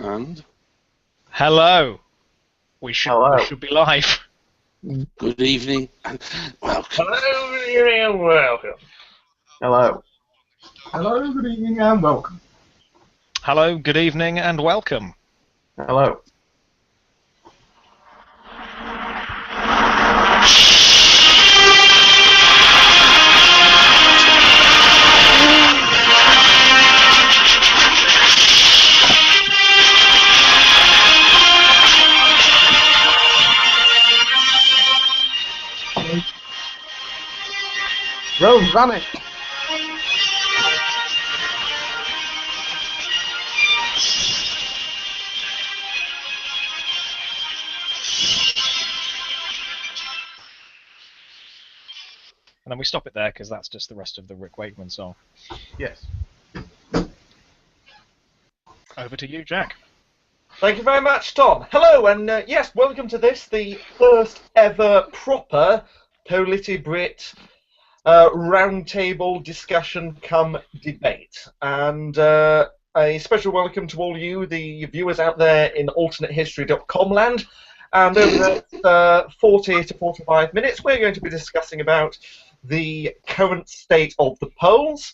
And Hello. We should be live. good evening and welcome. Hello, good evening, and welcome. Hello. Hello, good evening, and welcome. Hello, good evening, and welcome. Hello. Rome vanished. And then we stop it there because that's just the rest of the Rick Wakeman song. Yes. Over to you, Jack. Thank you very much, Tom. Hello, and yes, welcome to this, the first ever proper Politibrit roundtable discussion come debate. And a special welcome to all you, the viewers out there in alternatehistory.com land. And over the next 40 to 45 minutes, we're going to be discussing about the current state of the polls,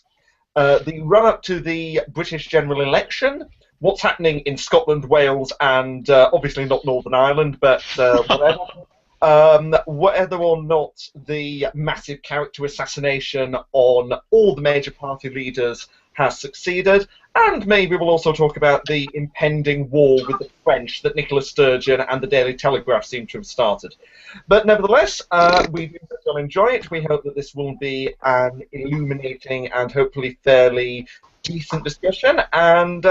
the run-up to the British general election, what's happening in Scotland, Wales, and obviously not Northern Ireland, but whatever. Whether or not the massive character assassination on all the major party leaders has succeeded, and maybe we'll also talk about the impending war with the French that Nicola Sturgeon and the Daily Telegraph seem to have started. But nevertheless, we do hope you'll enjoy it. We hope that this will be an illuminating and hopefully fairly decent discussion, and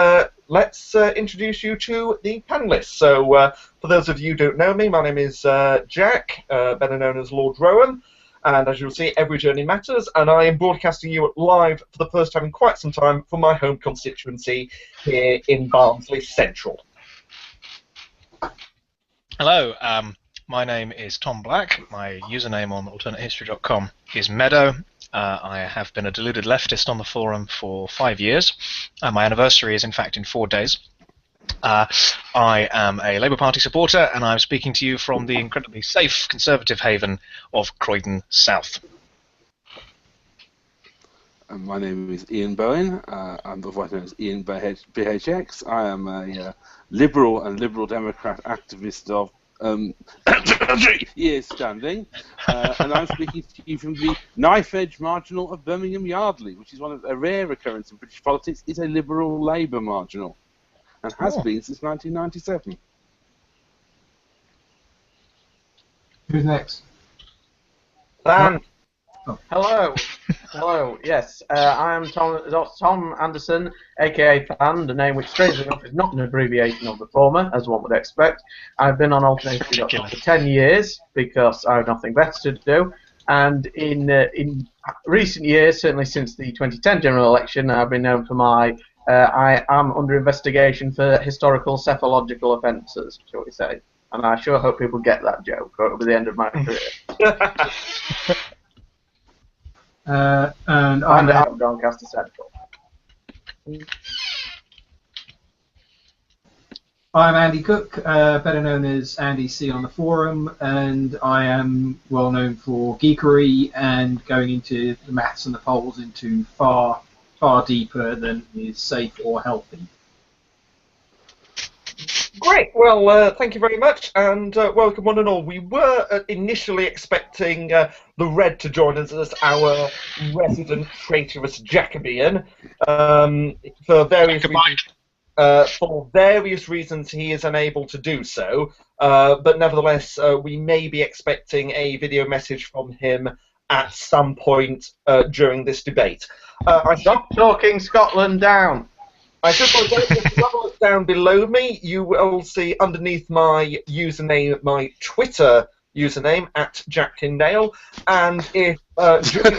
let's introduce you to the panelists. So, for those of you who don't know me, my name is Jack, better known as Lord Rowan, and as you'll see, every journey matters, and I am broadcasting you live for the first time in quite some time from my home constituency here in Barnsley Central. Hello, my name is Tom Black. My username on alternatehistory.com is Meadow. I have been a deluded leftist on the forum for 5 years. My anniversary is, in fact, in 4 days. I am a Labour Party supporter, and I'm speaking to you from the incredibly safe Conservative haven of Croydon South. My name is Ian Bowen. I'm otherwise known as Ian BHX. I am a liberal and Liberal Democrat activist of 20 years standing, and I'm speaking to you from the knife-edge marginal of Birmingham Yardley, which is one of a rare occurrence in British politics. It's a Liberal Labour marginal, and has been since 1997. Who's next? Dan. Hello. Hello. Yes, I am Tom Anderson, aka Fan, the name which, strangely enough, is not an abbreviation of the former, as one would expect. I've been on alternative.com for 10 years because I have nothing better to do. And in recent years, certainly since the 2010 general election, I've been known for my I am under investigation for historical cephalogical offences, shall we say. And I sure hope people get that joke, or it'll be the end of my career. And I'm I'm out of Doncaster Central. Andy Cook, better known as Andy C on the forum, and I am well known for geekery and going into the maths and the polls into far deeper than is safe or healthy. Great. Well, thank you very much, and welcome one and all. We were initially expecting the Red to join us as our resident traitorous Jacobean. For various reasons, he is unable to do so. But nevertheless, we may be expecting a video message from him at some point during this debate. Stop talking Scotland down. I just want to look down below me. You will see underneath my username, my Twitter username, at Jack Tyndale. And if during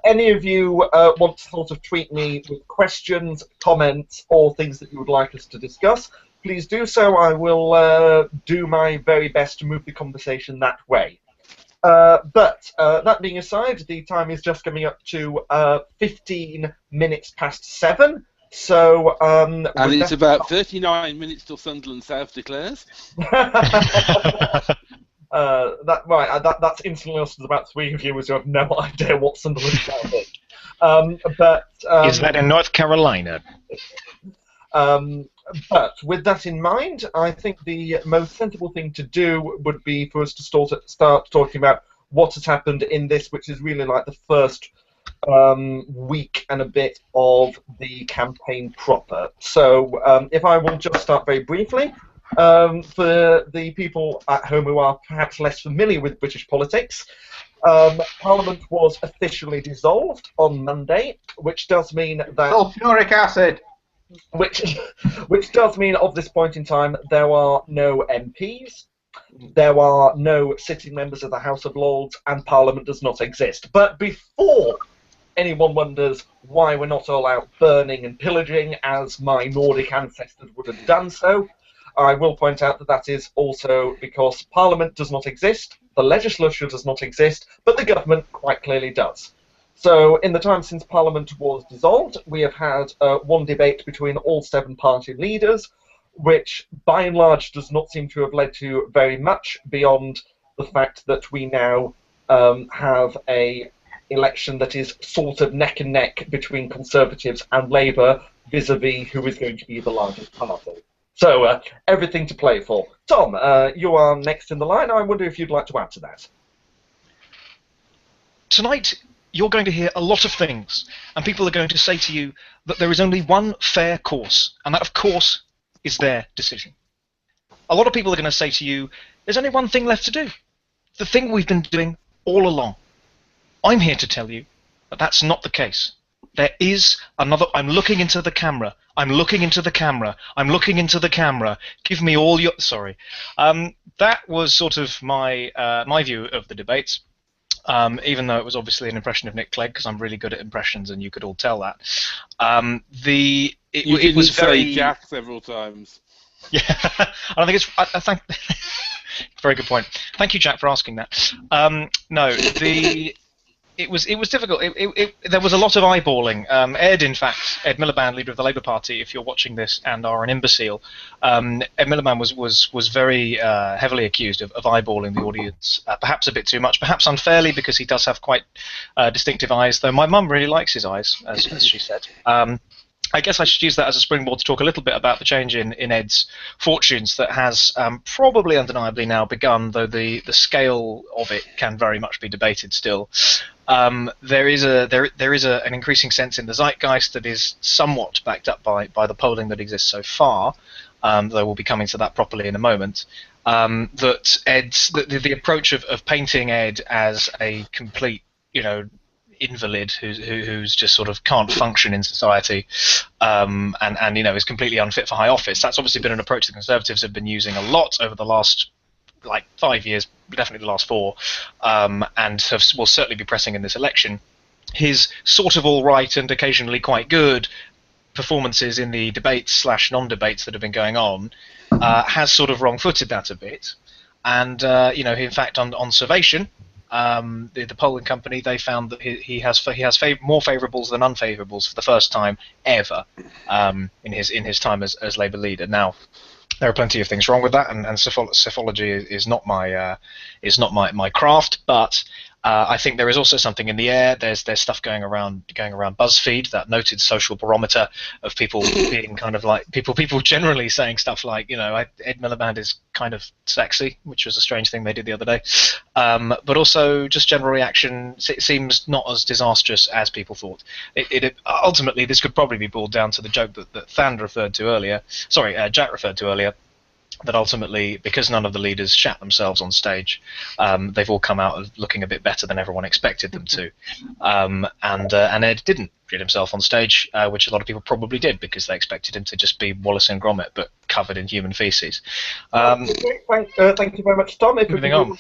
any of you want to sort of tweet me with questions, comments, or things that you would like us to discuss, please do so. I will do my very best to move the conversation that way. But that being aside, the time is just coming up to 15 minutes past 7. So, And with it's that- about 39 minutes till Sunderland South declares. That's instantly us. There's about 3 viewers who have no idea what Sunderland South is. Is that in North Carolina? But with that in mind, I think the most sensible thing to do would be for us to start talking about what has happened in this, which is really like the first week and a bit of the campaign proper. So if I will just start very briefly, for the people at home who are perhaps less familiar with British politics, Parliament was officially dissolved on Monday, which does mean that Sulfuric acid. which does mean at this point in time there are no MPs, there are no sitting members of the House of Lords, and Parliament does not exist. But before anyone wonders why we're not all out burning and pillaging as my Nordic ancestors would have done so, I will point out that that is also because Parliament does not exist, the legislature does not exist, but the government quite clearly does. So in the time since Parliament was dissolved, we have had one debate between all 7 party leaders, which by and large does not seem to have led to very much beyond the fact that we now have a election that is sort of neck and neck between Conservatives and Labour vis-a-vis who is going to be the largest party. So everything to play for. Tom, you are next in the line. I wonder if you'd like to add to that. Tonight, you're going to hear a lot of things, and people are going to say to you that there is only one fair course, and that, of course, is their decision. A lot of people are going to say to you, there's only one thing left to do, the thing we've been doing all along. I'm here to tell you that that's not the case. There is another... I'm looking into the camera. I'm looking into the camera. I'm looking into the camera. Give me all your... Sorry. That was sort of my my view of the debates. Even though it was obviously an impression of Nick Clegg, because I'm really good at impressions, and you could all tell that. It was very... Jack several times. Yeah, I think it's... I think... Very good point. Thank you, Jack, for asking that. No, it was difficult. There was a lot of eyeballing. Ed Miliband, leader of the Labour Party, if you're watching this and are an imbecile, Ed Miliband was very heavily accused of eyeballing the audience, perhaps a bit too much, perhaps unfairly, because he does have quite distinctive eyes, though my mum really likes his eyes, as she said. I guess I should use that as a springboard to talk a little bit about the change in Ed's fortunes that has probably undeniably now begun, though the scale of it can very much be debated still. There is an increasing sense in the zeitgeist that is somewhat backed up by the polling that exists so far, though we'll be coming to that properly in a moment, that the approach of painting Ed as a complete, invalid who's just sort of can't function in society, and is completely unfit for high office. That's obviously been an approach the Conservatives have been using a lot over the last 5 years, definitely the last 4, and will certainly be pressing in this election. His sort of all right and occasionally quite good performances in the debates / non-debates that have been going on has sort of wrong-footed that a bit, and in fact on Survation, the polling company, they found that he has more favourables than unfavourables for the first time ever in his time as Labour leader. Now, there are plenty of things wrong with that, and psephology is not my craft, but I think there is also something in the air. There's stuff going around BuzzFeed, that noted social barometer of people being kind of like people generally saying stuff like, Ed Miliband is kind of sexy, which was a strange thing they did the other day, but also just general reaction. It seems not as disastrous as people thought. Ultimately, this could probably be boiled down to the joke that Jack referred to earlier, that ultimately, because none of the leaders shat themselves on stage, they've all come out looking a bit better than everyone expected them to. And Ed didn't shit himself on stage, which a lot of people probably did, because they expected him to just be Wallace and Gromit, but covered in human feces. Thank you very much, Tom. Moving on.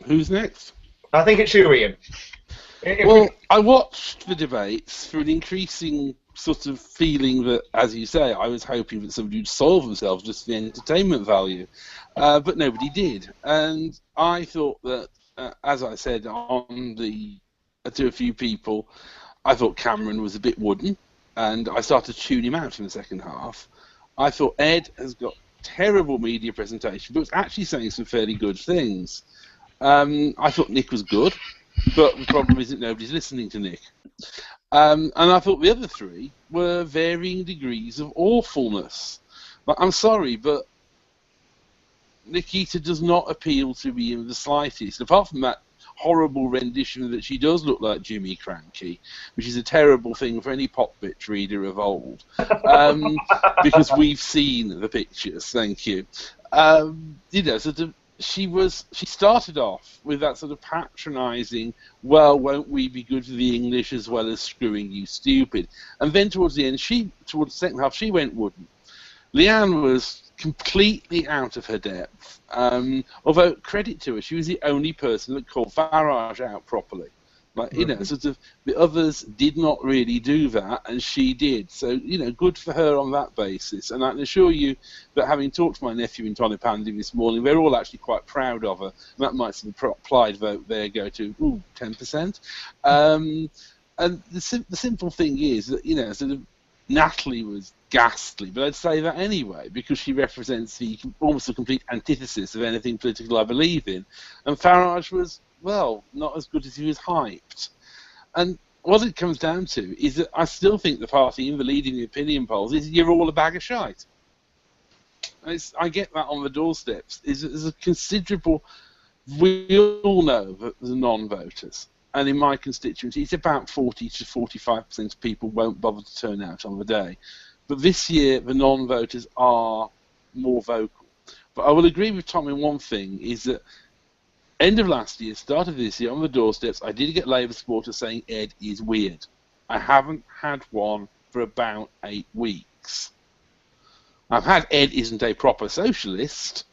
Who's next? I think it's you, Ian. Well, I watched the debates for an increasing sort of feeling that, as you say, I was hoping that somebody would solve themselves just for the entertainment value, but nobody did. And I thought that as I said to a few people, I thought Cameron was a bit wooden, and I started to tune him out in the second half. I thought Ed has got terrible media presentation, but was actually saying some fairly good things. I thought Nick was good, but the problem is that nobody's listening to Nick. And I thought the other three were varying degrees of awfulness. But I'm sorry, but Nikita does not appeal to me in the slightest. Apart from that horrible rendition that she does look like Jimmy Cranky, which is a terrible thing for any pop bitch reader of old, because we've seen the pictures. Thank you. Sort of, she started off with that sort of patronising, well, won't we be good for the English as well as screwing you stupid? And then towards the end, towards the second half, she went wooden. Leanne was completely out of her depth. Although, credit to her, she was the only person that called Farage out properly. Like, sort of, the others did not really do that, and she did. So, good for her on that basis. And I can assure you that having talked to my nephew in Tonypandy this morning, they're all actually quite proud of her. And that might sort of applied vote there go to 10%. And the simple thing is that, sort of, Natalie was ghastly, but I'd say that anyway, because she represents almost the complete antithesis of anything political I believe in. And Farage was, well, not as good as he was hyped. And what it comes down to is that I still think the party in the lead in the opinion polls is you're all a bag of shite. I get that on the doorsteps. There's a considerable... We all know that the non-voters, and in my constituency, it's about 40 to 45% of people won't bother to turn out on the day. But this year, the non-voters are more vocal. But I will agree with Tom in one thing, is that end of last year, start of this year, on the doorsteps, I did get Labour supporters saying Ed is weird. I haven't had one for about 8 weeks. I've had Ed isn't a proper socialist.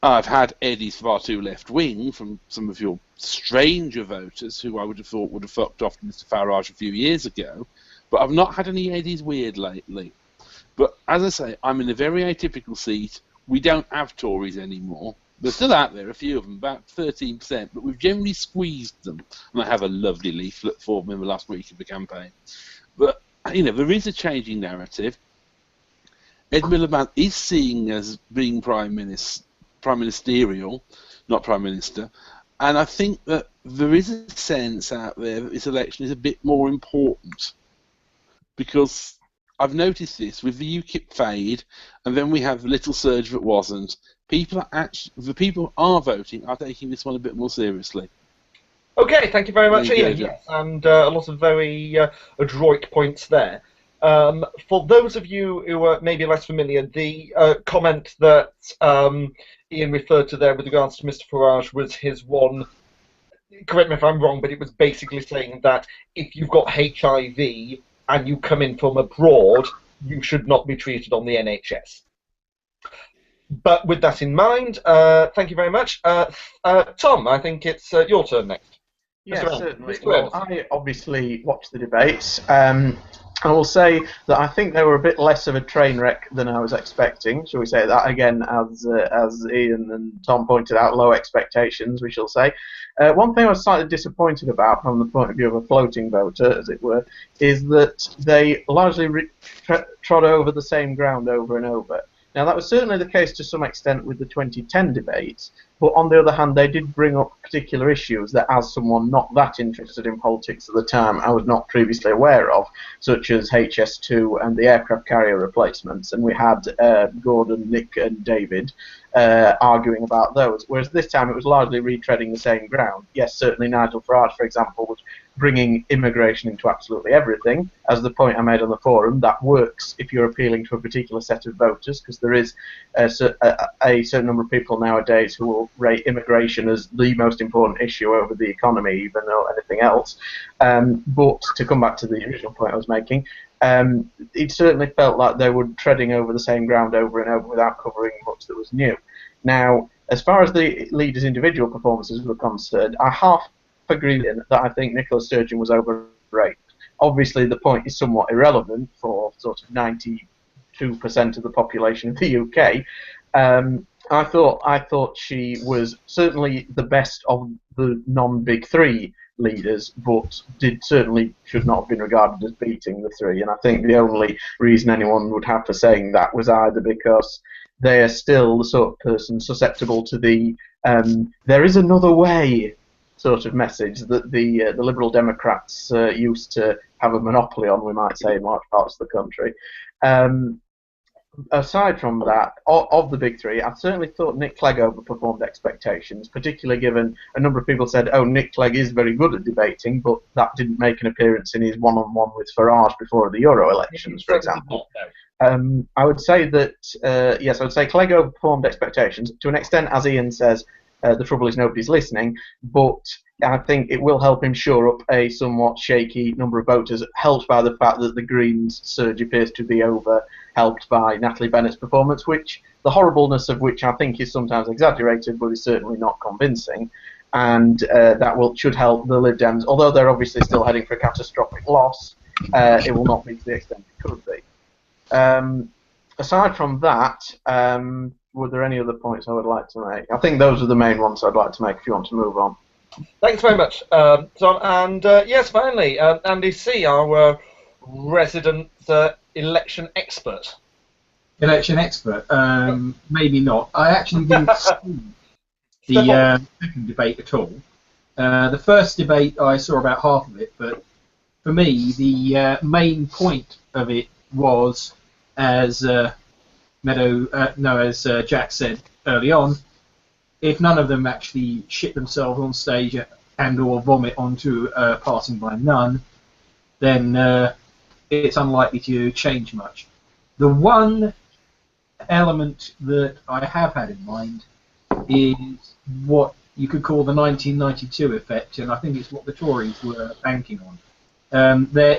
I've had Ed is far too left-wing from some of your stranger voters who I would have thought would have fucked off to Mr Farage a few years ago. But I've not had any Ed is weird lately. But as I say, I'm in a very atypical seat. We don't have Tories anymore. They're still out there, a few of them, about 13%, but we've generally squeezed them. And I have a lovely leaflet for them in the last week of the campaign. But, there is a changing narrative. Ed Miliband is seen as being prime ministerial, not prime minister. And I think that there is a sense out there that this election is a bit more important. Because I've noticed this with the UKIP fade, and then we have the little surge that wasn't. The people who are voting are taking this one a bit more seriously. Okay, thank you very much, Ian. Yes, and a lot of very adroit points there. For those of you who are maybe less familiar, the comment that Ian referred to there with regards to Mr Farage was his one. Correct me if I'm wrong, but it was basically saying that if you've got HIV and you come in from abroad, you should not be treated on the NHS. But with that in mind, thank you very much. Tom, I think it's your turn next. Yes, certainly. Well, I obviously watched the debates. I will say that I think they were a bit less of a train wreck than I was expecting. Shall we say that again, as Ian and Tom pointed out, low expectations, we shall say. One thing I was slightly disappointed about from the point of view of a floating voter, as it were, is that they largely trod over the same ground over and over. Now, that was certainly the case to some extent with the 2010 debates, but on the other hand, they did bring up particular issues that, as someone not that interested in politics at the time, I was not previously aware of, such as HS2 and the aircraft carrier replacements, and we had Gordon, Nick and David arguing about those, whereas this time it was largely retreading the same ground. Yes, certainly Nigel Farage, for example, was bringing immigration into absolutely everything. As the point I made on the forum, that works if you're appealing to a particular set of voters, because there is a certain number of people nowadays who will rate immigration as the most important issue over the economy, even though anything else. But to come back to the original point I was making, it certainly felt like they were treading over the same ground over and over without covering much that was new. Now, as far as the leaders' individual performances were concerned, I half agree that I think Nicola Sturgeon was overrated. Obviously, the point is somewhat irrelevant for sort of 92% of the population of the UK. I thought she was certainly the best of the non-big three leaders, but certainly should not have been regarded as beating the three. And I think the only reason anyone would have for saying that was either because they are still the sort of person susceptible to the "there is another way" sort of message that the Liberal Democrats used to have a monopoly on, we might say, in large parts of the country. Aside from that, of the big three, I certainly thought Nick Clegg overperformed expectations, particularly given a number of people said, oh, Nick Clegg is very good at debating, but that didn't make an appearance in his one-on-one with Farage before the Euro elections, for example. I would say that, yes, I would say Clegg overperformed expectations, to an extent, as Ian says, the trouble is nobody's listening, but I think it will help him shore up a somewhat shaky number of voters, helped by the fact that the Greens' surge appears to be over, helped by Natalie Bennett's performance, which the horribleness of which I think is sometimes exaggerated, but is certainly not convincing, and that should help the Lib Dems. Although they're obviously still heading for a catastrophic loss, it will not be to the extent it could be. Aside from that, were there any other points I would like to make? I think those are the main ones I'd like to make if you want to move on. Thanks very much, Tom. And yes, finally, Andy C., our resident election expert. Election expert? Maybe not. I actually didn't see the second debate at all. The first debate, I saw about half of it, but for me, the main point of it was, as Jack said early on, if none of them actually shit themselves on stage and or vomit onto passing by none, then it's unlikely to change much. The one element that I have had in mind is what you could call the 1992 effect, and I think it's what the Tories were banking on. There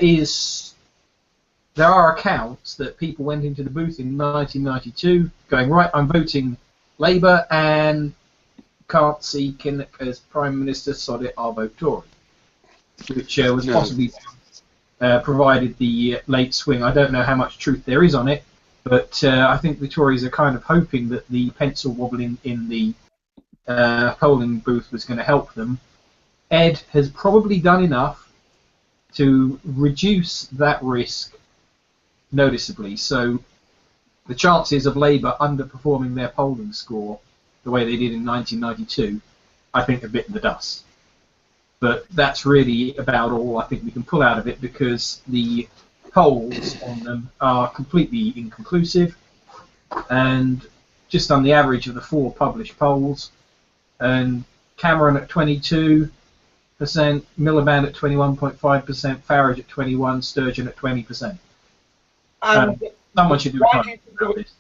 are accounts that people went into the booth in 1992 going, right, I'm voting Labour and can't see Kinnock as Prime Minister, sod it, I'll vote Tory. Which was possibly provided the late swing. I don't know how much truth there is on it, but I think the Tories are kind of hoping that the pencil wobbling in the polling booth was going to help them. Ed has probably done enough to reduce that risk noticeably. So the chances of Labour underperforming their polling score the way they did in 1992, I think, have bitten the dust. But that's really about all I think we can pull out of it, because the polls on them are completely inconclusive, and just on the average of the 4 published polls, and Cameron at 22%, Miliband at 21.5%, Farage at 21%, Sturgeon at 20%. Someone should do something about this.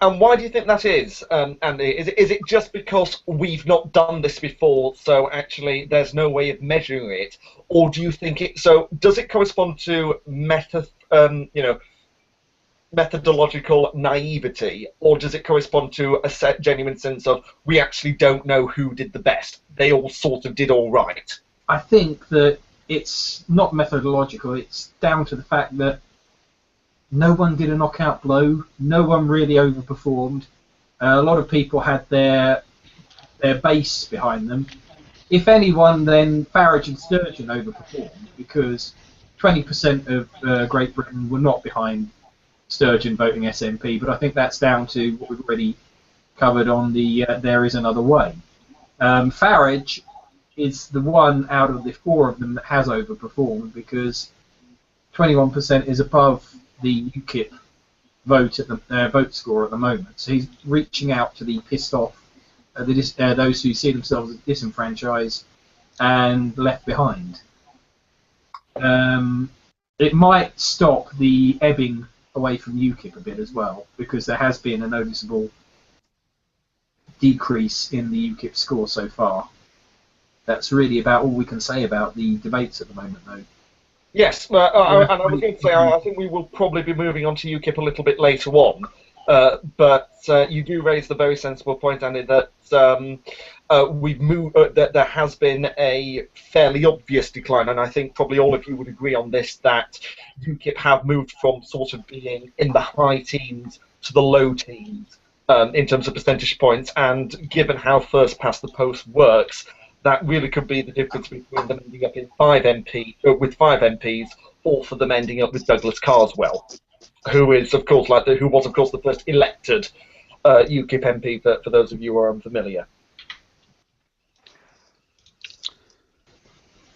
And why do you think that is, Andy? Is it just because we've not done this before, so actually there's no way of measuring it, or do you think it? So does it correspond to methodological naivety, or does it correspond to a genuine sense of we actually don't know who did the best? They all sort of did all right. I think that it's not methodological. It's down to the fact that no one did a knockout blow. No one really overperformed. A lot of people had their base behind them. If anyone, then Farage and Sturgeon overperformed, because 20% of Great Britain were not behind Sturgeon voting SNP. But I think that's down to what we've already covered on the There Is Another Way. Farage is the one out of the 4 of them that has overperformed, because 21% is above the UKIP vote score at the moment. So he's reaching out to the pissed off, those who see themselves as disenfranchised and left behind. It might stop the ebbing away from UKIP a bit as well, because there has been a noticeable decrease in the UKIP score so far. That's really about all we can say about the debates at the moment, though. Yes, and I was going to say, I think we will probably be moving on to UKIP a little bit later on, but you do raise the very sensible point, Andy, that we've moved. That there has been a fairly obvious decline, and I think probably all of you would agree on this, that UKIP have moved from sort of being in the high teens to the low teens in terms of percentage points, and given how first past the post works, that really could be the difference between them ending up in with five MPs, or for them ending up with Douglas Carswell, who was of course the first elected UKIP MP for those of you who are unfamiliar.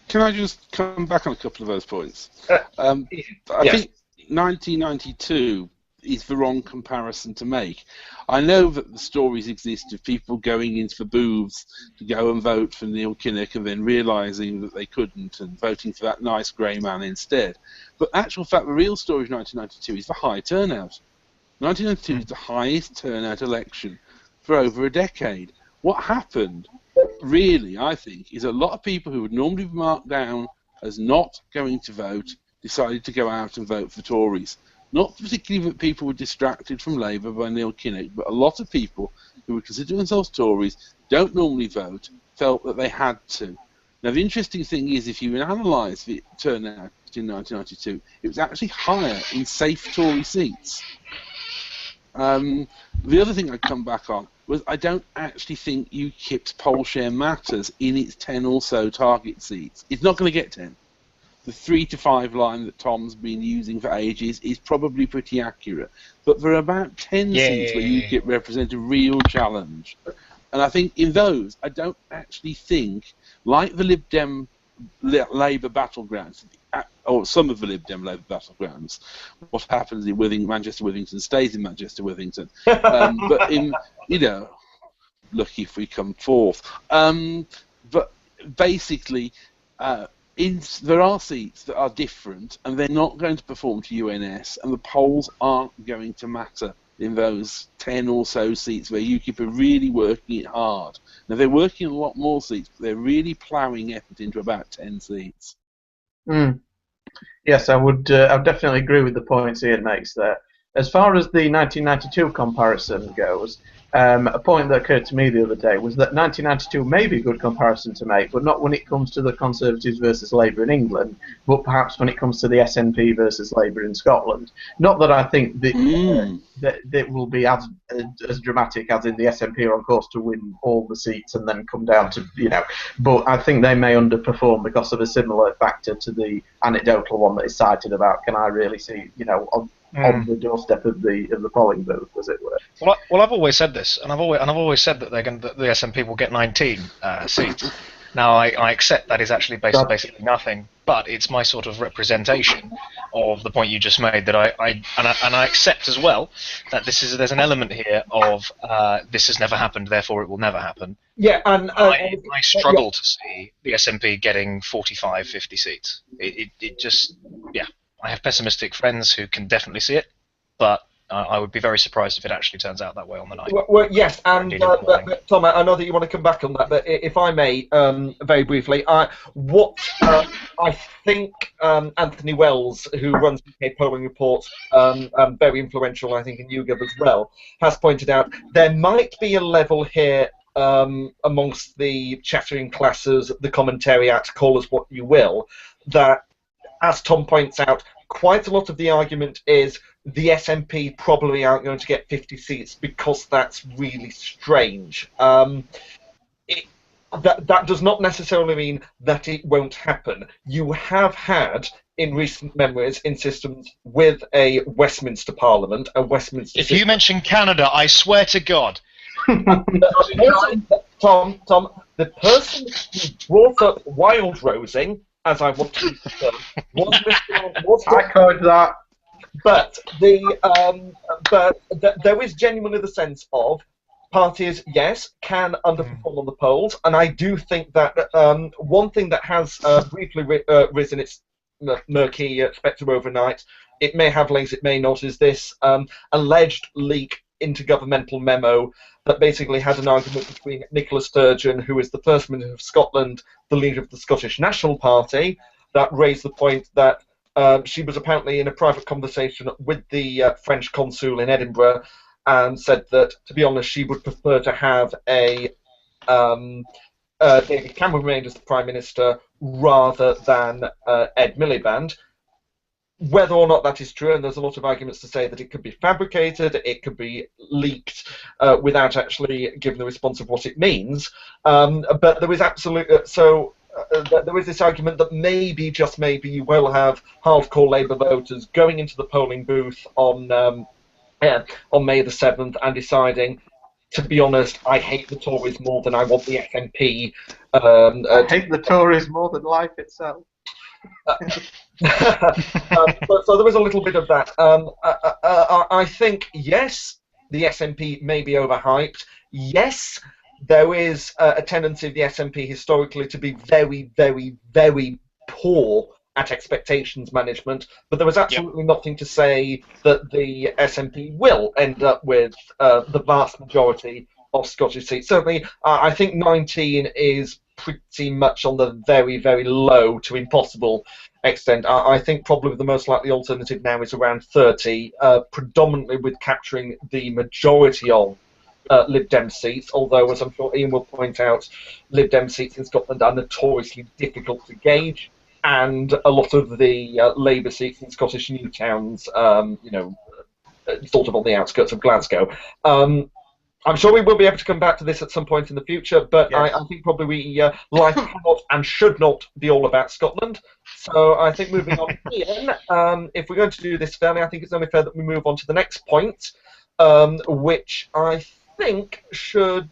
Can I just come back on a couple of those points? I think 1992 is the wrong comparison to make. I know that the stories exist of people going into the booths to go and vote for Neil Kinnock and then realising that they couldn't and voting for that nice grey man instead. But actual fact, the real story of 1992 is the high turnout. 1992 is the highest turnout election for over a decade. What happened, really, I think, is a lot of people who would normally be marked down as not going to vote decided to go out and vote for Tories. Not particularly that people were distracted from Labour by Neil Kinnock, but a lot of people who would consider themselves Tories, don't normally vote, felt that they had to. Now, the interesting thing is, if you analyse the turnout in 1992, it was actually higher in safe Tory seats. The other thing I'd come back on was I don't actually think UKIP's poll share matters in its 10 or so target seats. It's not going to get 10. The 3 to 5 line that Tom's been using for ages is probably pretty accurate. But there are about 10 seats where UKIP represent a real challenge. And I think in those, I don't actually think, like the Lib Dem Labour battlegrounds, or some of the Lib Dem Labour battlegrounds, what happens in Manchester Withington stays in Manchester Withington. But lucky if we come fourth. But basically, there are seats that are different, and they're not going to perform to UNS, and the polls aren't going to matter in those 10 or so seats where UKIP are really working it hard. Now, they're working a lot more seats, but they're really ploughing effort into about 10 seats. Yes, I would definitely agree with the points Ian makes there. As far as the 1992 comparison goes, a point that occurred to me the other day was that 1992 may be a good comparison to make, but not when it comes to the Conservatives versus Labour in England, but perhaps when it comes to the SNP versus Labour in Scotland. Not that I think that will be as dramatic as in the SNP are on course to win all the seats and then come down to, but I think they may underperform because of a similar factor to the anecdotal one that is cited about, can I really see, on the doorstep of the polling booth, as it were. Well, I've always said this, and I've always said that the SNP will get 19 seats. Now, I accept that is actually basically nothing, but it's my sort of representation of the point you just made. That I accept as well that there's an element here of this has never happened, therefore it will never happen. Yeah, and I struggle to see the SNP getting 45, 50 seats. It just, yeah. I have pessimistic friends who can definitely see it, but I would be very surprised if it actually turns out that way on the night. Well, yes, and Tom, I know that you want to come back on that, but if I may, very briefly, I think Anthony Wells, who runs the UK Polling Report, very influential, I think, in YouGov as well, has pointed out there might be a level here amongst the chattering classes, the commentariat, call us what you will, that, as Tom points out, quite a lot of the argument is the SNP probably aren't going to get 50 seats because that's really strange. That does not necessarily mean that it won't happen. You have had, in recent memories, in systems with a Westminster Parliament, a Westminster If you mention Canada, I swear to God. Tom, the person who brought up wild rosing, as I want to use the term, was I code that. But there is genuinely the sense of parties, yes, can underperform on the polls, and I do think that one thing that has briefly risen its murky spectre overnight, it may have legs, it may not, is this alleged leak intergovernmental memo that basically had an argument between Nicola Sturgeon, who is the First Minister of Scotland, the leader of the Scottish National Party, that raised the point that she was apparently in a private conversation with the French consul in Edinburgh and said that, to be honest, she would prefer to have a David Cameron remain as the Prime Minister rather than Ed Miliband. whether or not that is true, and there's a lot of arguments to say that it could be fabricated, it could be leaked without actually giving the response of what it means. But there is there is this argument that maybe, just maybe, you will have hardcore Labour voters going into the polling booth on May the 7th and deciding, to be honest, I hate the Tories more than I want the SNP. I hate the Tories more than life itself. So there is a little bit of that. I think, yes, the SNP may be overhyped. Yes, there is a tendency of the SNP historically to be very, very, very poor at expectations management, but there was absolutely nothing to say that the SNP will end up with the vast majority of Scottish seats. Certainly, I think 19 is pretty much on the very, very low to impossible extent. I think probably the most likely alternative now is around 30, predominantly with capturing the majority of Lib Dem seats, although, as I'm sure Ian will point out, Lib Dem seats in Scotland are notoriously difficult to gauge, and a lot of the Labour seats in Scottish new towns, sort of on the outskirts of Glasgow. I'm sure we will be able to come back to this at some point in the future, but yes. I think probably life cannot and should not be all about Scotland. So I think moving on, Ian, if we're going to do this fairly, I think it's only fair that we move on to the next point, which I think should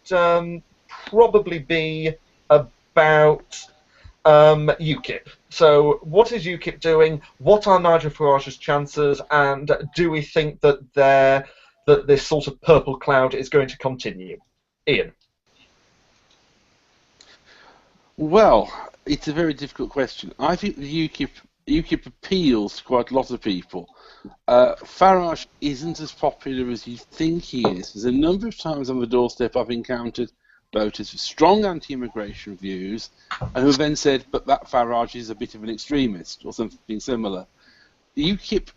probably be about UKIP. So what is UKIP doing? What are Nigel Farage's chances? And do we think that that this sort of purple cloud is going to continue? Ian? Well, it's a very difficult question. I think the UKIP appeals to quite a lot of people. Farage isn't as popular as you think he is. There's a number of times on the doorstep I've encountered voters with strong anti-immigration views and who have then said, but that Farage is a bit of an extremist or something similar. UKIP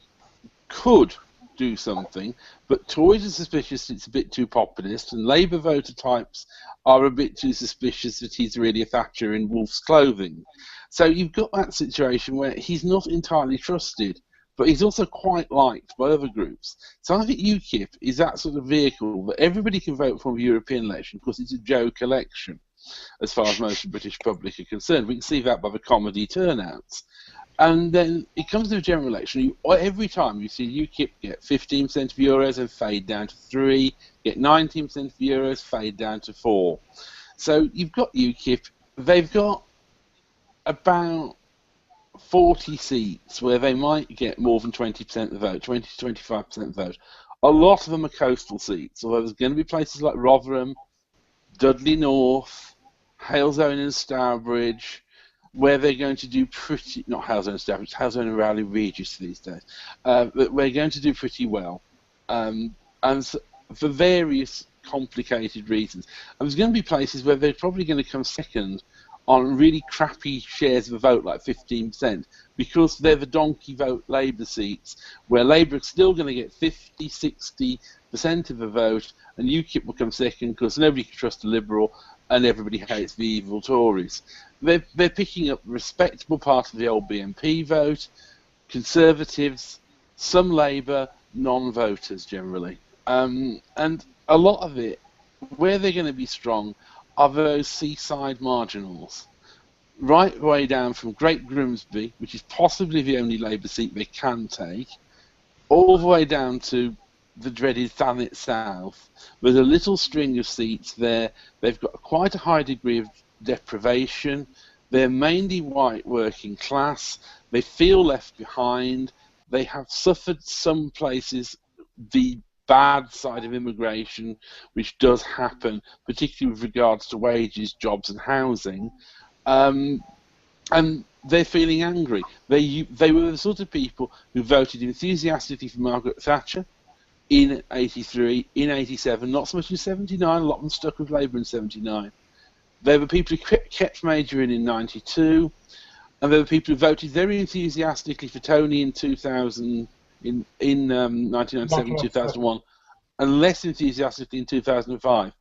could do something, but Tories are suspicious it's a bit too populist, and Labour voter types are a bit too suspicious that he's really a Thatcher in wolf's clothing. So you've got that situation where he's not entirely trusted, but he's also quite liked by other groups. So I think UKIP is that sort of vehicle that everybody can vote for the European election because it's a joke election, as far as most of the British public are concerned. We can see that by the comedy turnouts. And then it comes to the general election. Every time you see UKIP get 15% of Euros and fade down to 3, get 19% of Euros, fade down to 4. So you've got UKIP. They've got about 40 seats where they might get more than 20% of the vote, 20 to 25% of the vote. A lot of them are coastal seats, although there's going to be places like Rotherham, Dudley North, Halezone and Stourbridge, where they're going to do pretty, not Halezone and Stourbridge, Halezone and Rowley Regis these days, but we're going to do pretty well, and so, for various complicated reasons. And there's going to be places where they're probably going to come second on really crappy shares of the vote, like 15%, because they're the donkey vote Labour seats, where Labour are still going to get 50, 60% of the vote, and UKIP will come second because nobody can trust a Liberal and everybody hates the evil Tories. They're picking up a respectable part of the old BNP vote, Conservatives, some Labour, non-voters generally. And a lot of it, where they're going to be strong, are those seaside marginals. Right the way down from Great Grimsby, which is possibly the only Labour seat they can take, all the way down to the dreaded Thanet South. There's a little string of seats there. They've got quite a high degree of deprivation. They're mainly white working class. They feel left behind. They have suffered some places the bad side of immigration, which does happen, particularly with regards to wages, jobs and housing. And they're feeling angry. They were the sort of people who voted enthusiastically for Margaret Thatcher in 83, in 87, not so much in 79, a lot of them stuck with Labour in 79. They were people who kept majoring in 92, and they were people who voted very enthusiastically for Tony in 2000, in 1997, 2001, and less enthusiastically in 2005.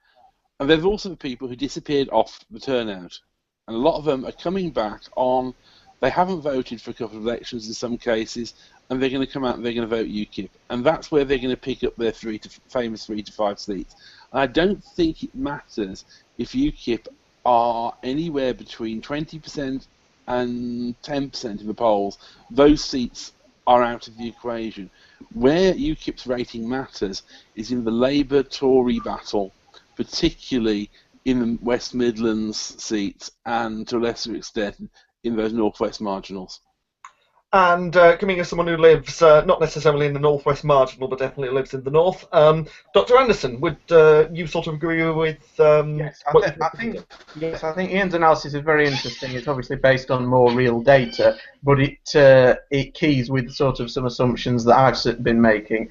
And they're also the people who disappeared off the turnout. And a lot of them are coming back on They haven't voted for a couple of elections in some cases, and they're going to come out and they're going to vote UKIP, and that's where they're going to pick up their famous 3 to 5 seats. And I don't think it matters if UKIP are anywhere between 20% and 10% in the polls. Those seats are out of the equation. Where UKIP's rating matters is in the Labour-Tory battle, particularly in the West Midlands seats and to a lesser extent in those North-West marginals. And coming as someone who lives not necessarily in the North-West marginal, but definitely lives in the North, Dr. Anderson, would you sort of agree with? Yes, I think Ian's analysis is very interesting. It's obviously based on more real data, but it keys with sort of some assumptions that I've been making.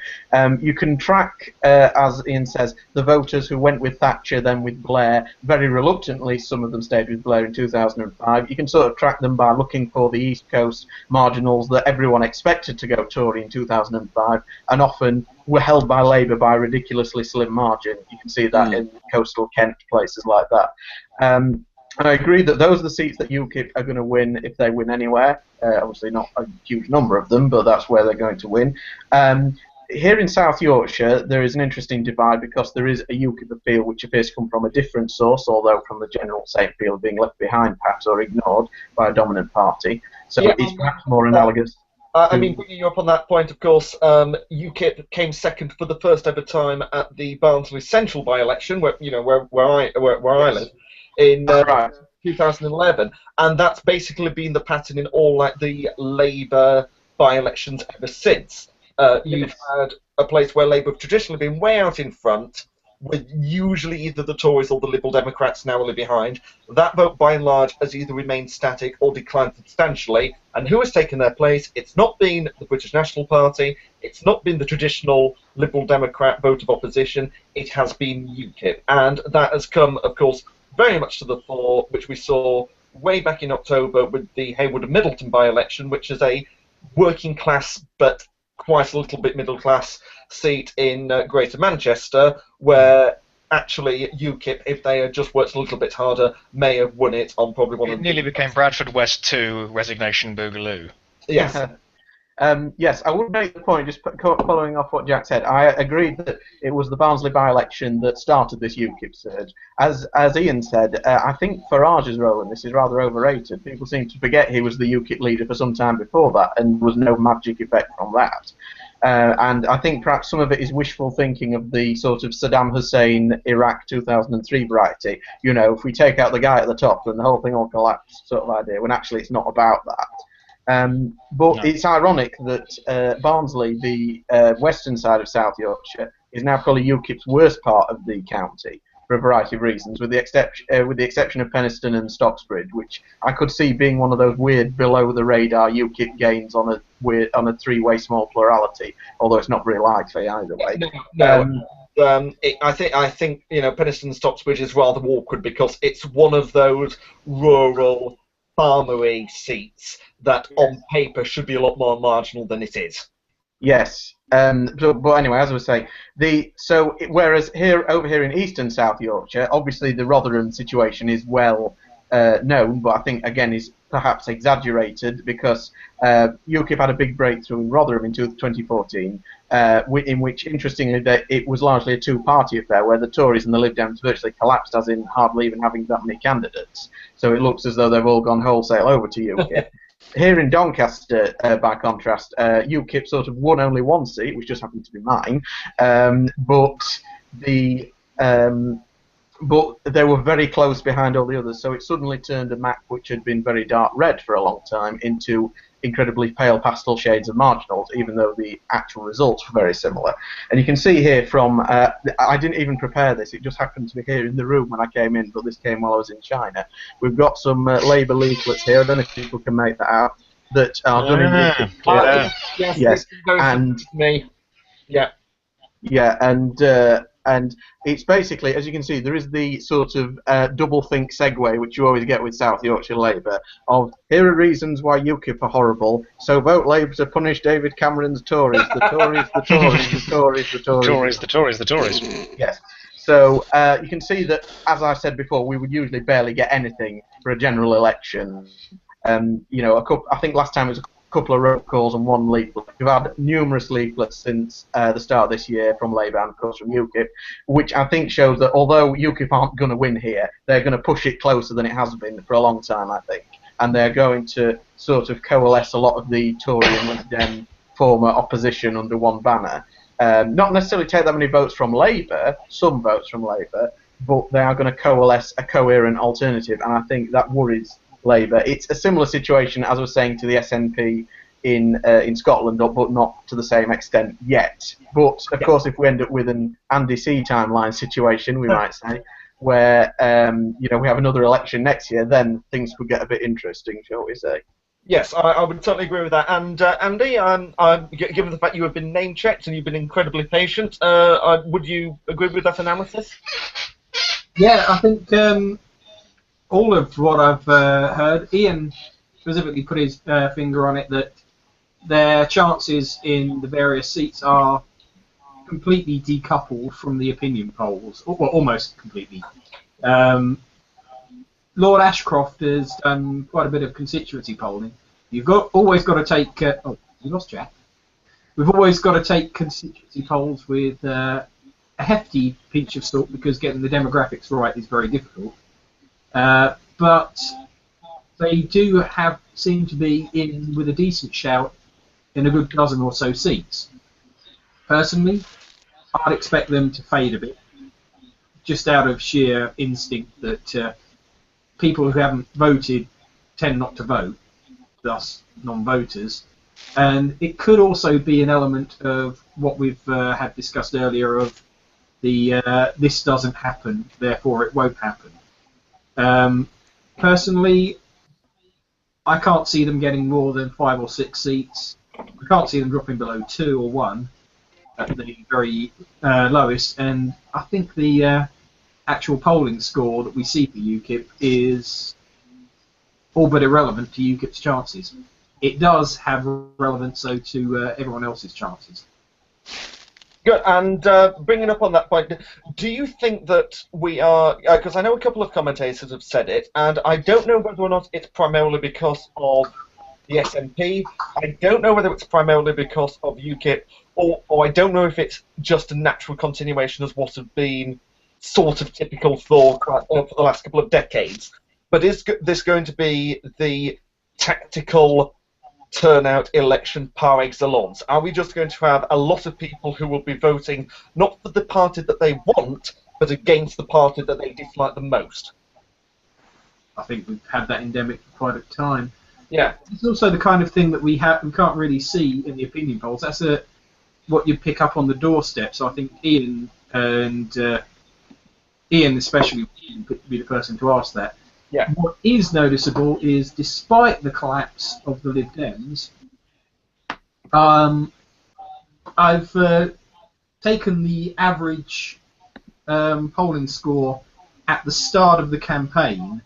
You can track, as Ian says, the voters who went with Thatcher, then with Blair. Very reluctantly, some of them stayed with Blair in 2005. You can sort of track them by looking for the East Coast marginals that everyone expected to go Tory in 2005, and often were held by Labour by a ridiculously slim margin. You can see that in coastal Kent, places like that. And I agree that those are the seats that UKIP are going to win if they win anywhere. Obviously not a huge number of them, but that's where they're going to win. Here in South Yorkshire, there is an interesting divide because there is a UKIP appeal which appears to come from a different source, although from the general same field being left behind perhaps or ignored by a dominant party. So it's perhaps more analogous. I mean, picking you up on that point, of course, UKIP came second for the first ever time at the Barnsley Central by-election, where I live, in 2011, and that's basically been the pattern in all like the Labour by-elections ever since. You've had a place where Labour have traditionally been way out in front, with usually either the Tories or the Liberal Democrats narrowly behind. That vote, by and large, has either remained static or declined substantially. And who has taken their place? It's not been the British National Party. It's not been the traditional Liberal Democrat vote of opposition. It has been UKIP. And that has come, of course, very much to the fore, which we saw way back in October with the Haywood and Middleton by-election, which is a working class but quite a little bit middle class seat in Greater Manchester, where actually UKIP, if they had just worked a little bit harder, may have won it on probably one of the... It nearly became Bradford West 2 Resignation Boogaloo. Yes. Yes, I would make the point, just following off what Jack said, I agreed that it was the Barnsley by-election that started this UKIP surge. As Ian said, I think Farage's role in this is rather overrated. People seem to forget he was the UKIP leader for some time before that, and there was no magic effect from that. And I think perhaps some of it is wishful thinking of the sort of Saddam Hussein Iraq 2003 variety. You know, if we take out the guy at the top, then the whole thing will collapse sort of idea, when actually it's not about that. But it's ironic that Barnsley, the western side of South Yorkshire, is now probably UKIP's worst part of the county for a variety of reasons, with the exception of Penistone and Stocksbridge, which I could see being one of those weird below-the-radar UKIP gains on a three-way small plurality, although it's not very likely either way. I think Penistone and Stocksbridge is rather awkward because it's one of those rural farmery seats that on paper should be a lot more marginal than it is. Yes, but anyway, as I was saying, whereas over here in eastern South Yorkshire, obviously the Rotherham situation is well known, but I think again is perhaps exaggerated because UKIP had a big breakthrough in Rotherham in 2014, in which, interestingly, it was largely a two-party affair where the Tories and the Lib Dems virtually collapsed, as in hardly even having that many candidates. So it looks as though they've all gone wholesale over to UKIP. Here in Doncaster, by contrast, UKIP sort of won only one seat, which just happened to be mine, but they were very close behind all the others, so it suddenly turned a map which had been very dark red for a long time into incredibly pale pastel shades of marginals, even though the actual results were very similar. And you can see here from, I didn't even prepare this, it just happened to be here in the room when I came in, but this came while I was in China. We've got some Labour leaflets here, I don't know if people can make that out, that are done in UKIP. Yes, and me. Yeah, and it's basically, as you can see, there is the sort of double-think segue, which you always get with South Yorkshire Labour, of here are reasons why UKIP are horrible, so vote Labour to punish David Cameron's Tories, the Tories, the Tories, the Tories, the Tories. The Tories. Yes. So you can see that, as I said before, we would usually barely get anything for a general election. You know, I think last time it was a couple of robocalls and one leaflet. We've had numerous leaflets since the start of this year from Labour and, of course, from UKIP, which I think shows that although UKIP aren't going to win here, they're going to push it closer than it has been for a long time, I think. And they're going to sort of coalesce a lot of the Tory and Lib Dem former opposition under one banner. Not necessarily take that many votes from Labour, some votes from Labour, but they are going to coalesce a coherent alternative, and I think that worries Labour. It's a similar situation, as I was saying, to the SNP in Scotland, but not to the same extent yet. But, of course, if we end up with an Andy C timeline situation, we might say, where you know, we have another election next year, then things could get a bit interesting, shall we say. Yes, I would totally agree with that. And Andy, given the fact you have been name-checked and you've been incredibly patient, would you agree with that analysis? Yeah, I think all of what I've heard, Ian specifically put his finger on it, that their chances in the various seats are completely decoupled from the opinion polls, or almost completely. Lord Ashcroft has done quite a bit of constituency polling. You've always got to take. Oh, you lost Jack. We've always got to take constituency polls with a hefty pinch of salt, because getting the demographics right is very difficult. But they do seem to be in with a decent shout in a good dozen or so seats. Personally, I'd expect them to fade a bit, just out of sheer instinct that people who haven't voted tend not to vote, thus non-voters. And it could also be an element of what we've had discussed earlier of the this doesn't happen, therefore it won't happen. Personally, I can't see them getting more than 5 or 6 seats. I can't see them dropping below 2 or 1 at the very lowest, and I think the actual polling score that we see for UKIP is all but irrelevant to UKIP's chances. It does have relevance, though, to everyone else's chances. Good, and bringing up on that point, do you think that we are, because I know a couple of commentators have said it, and I don't know whether or not it's primarily because of the SNP, I don't know whether it's primarily because of UKIP, or I don't know if it's just a natural continuation of what has been sort of typical for the last couple of decades. But is this going to be the tactical turnout election par excellence? Are we just going to have a lot of people who will be voting not for the party that they want, but against the party that they dislike the most? I think we've had that endemic for quite a time. Yeah. It's also the kind of thing that we can't really see in the opinion polls. That's what you pick up on the doorstep. So I think Ian especially would be the person to ask that. Yeah. What is noticeable is, despite the collapse of the Lib Dems, I've taken the average polling score at the start of the campaign,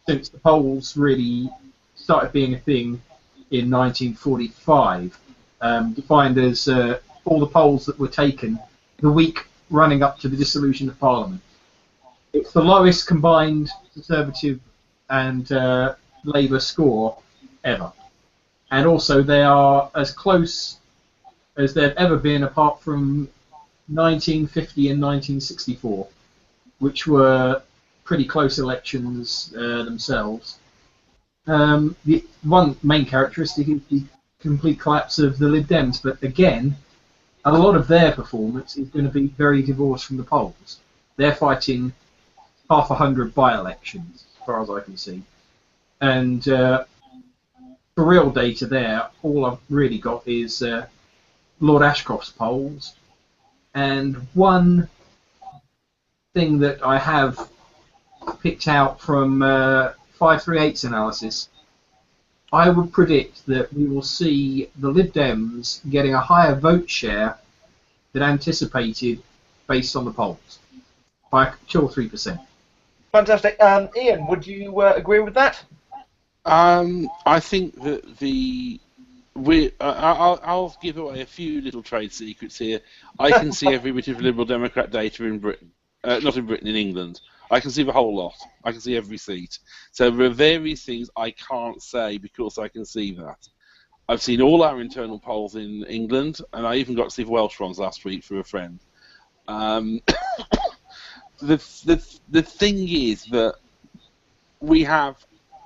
since the polls really started being a thing in 1945, defined as all the polls that were taken the week running up to the dissolution of Parliament. It's the lowest combined Conservative and Labour score ever. And also they are as close as they've ever been, apart from 1950 and 1964, which were pretty close elections themselves. The one main characteristic is the complete collapse of the Lib Dems, but again, a lot of their performance is going to be very divorced from the polls. They're fighting half 100 by-elections, as far as I can see. And for real data there, all I've really got is Lord Ashcroft's polls. And one thing that I have picked out from 538's analysis, I would predict that we will see the Lib Dems getting a higher vote share than anticipated based on the polls, by 2 or 3%. Fantastic. Ian, would you agree with that? I think that I'll give away a few little trade secrets here. I can see every bit of Liberal Democrat data in Britain, not in Britain, in England. I can see the whole lot. I can see every seat. So there are various things I can't say because I can see that. I've seen all our internal polls in England, and I even got to see the Welsh ones last week for a friend. The thing is that we have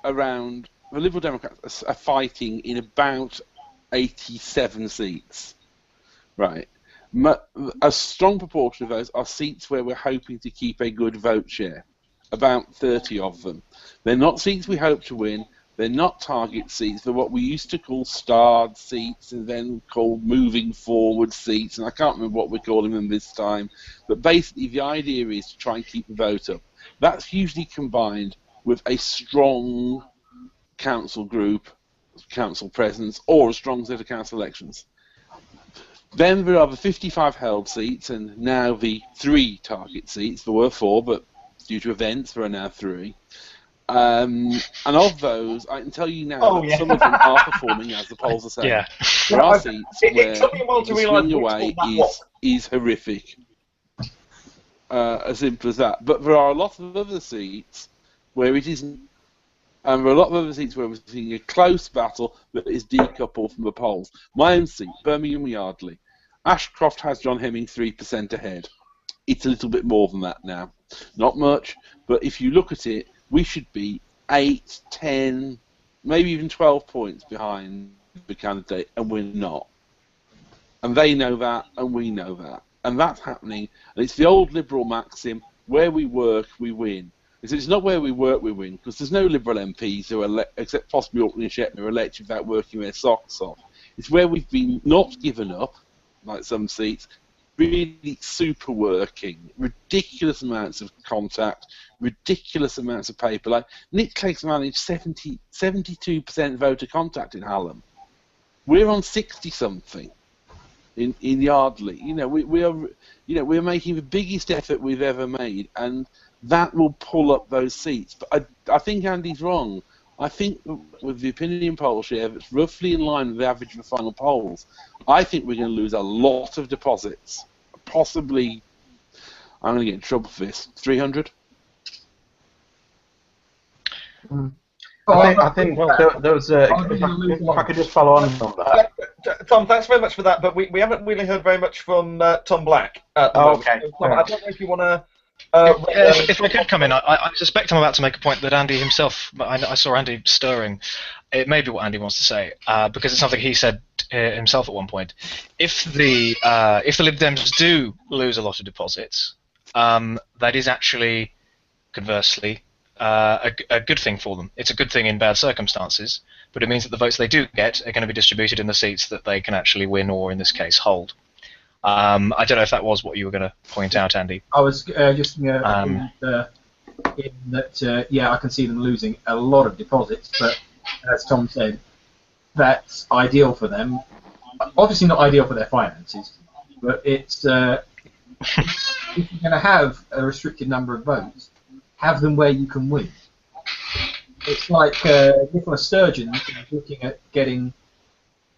around, the Liberal Democrats are fighting in about 87 seats, right? A strong proportion of those are seats where we're hoping to keep a good vote share, about 30 of them. They're not seats we hope to win. They're not target seats. They're what we used to call starred seats and then called moving forward seats, and I can't remember what we're calling them this time. But basically, the idea is to try and keep the vote up. That's usually combined with a strong council group, council presence, or a strong set of council elections. Then there are the 55 held seats, and now the 3 target seats. There were 4, but due to events, there are now 3. And of those, I can tell you now that some of them are performing as the polls are saying. Yeah. There are seats where took me a while to the realise swing away is horrific. As simple as that. But there are a lot of other seats where it isn't. And there are a lot of other seats where we're seeing a close battle that is decoupled from the polls. My own seat, Birmingham Yardley. Ashcroft has John Hemming 3% ahead. It's a little bit more than that now. Not much, but if you look at it, we should be 8, 10, maybe even 12 points behind the candidate, and we're not. And they know that, and we know that. And that's happening. And it's the old Liberal maxim, where we work, we win. It's not where we work, we win, because there's no Liberal MPs who are, except possibly Orkney and Shetland, who are elected without working their socks off. It's where we've been not given up, like some seats, really super working, ridiculous amounts of contact, ridiculous amounts of paper. Like Nick Clegg's managed 72% voter contact in Hallam. We're on 60-something in Yardley. We're making the biggest effort we've ever made, and that will pull up those seats. But I think Andy's wrong. I think with the opinion poll share that's roughly in line with the average of the final polls, I think we're going to lose a lot of deposits. Possibly, I'm going to get in trouble for this, 300? I think there was if I could just follow on from that. Tom, thanks very much for that, but we haven't really heard very much from Tom Black at the moment. Okay. Tom, I don't know if you want to... if I could come in, I suspect I'm about to make a point that Andy himself, I saw Andy stirring. It may be what Andy wants to say, because it's something he said himself at one point. If the Lib Dems do lose a lot of deposits, that is actually, conversely, a good thing for them. It's a good thing in bad circumstances, but it means that the votes they do get are going to be distributed in the seats that they can actually win, or in this case, hold. I don't know if that was what you were going to point out, Andy. I was just in that, I can see them losing a lot of deposits, but as Tom said, that's ideal for them. Obviously not ideal for their finances, but it's if you're going to have a restricted number of votes, have them where you can win. It's like Nicola Sturgeon is looking at getting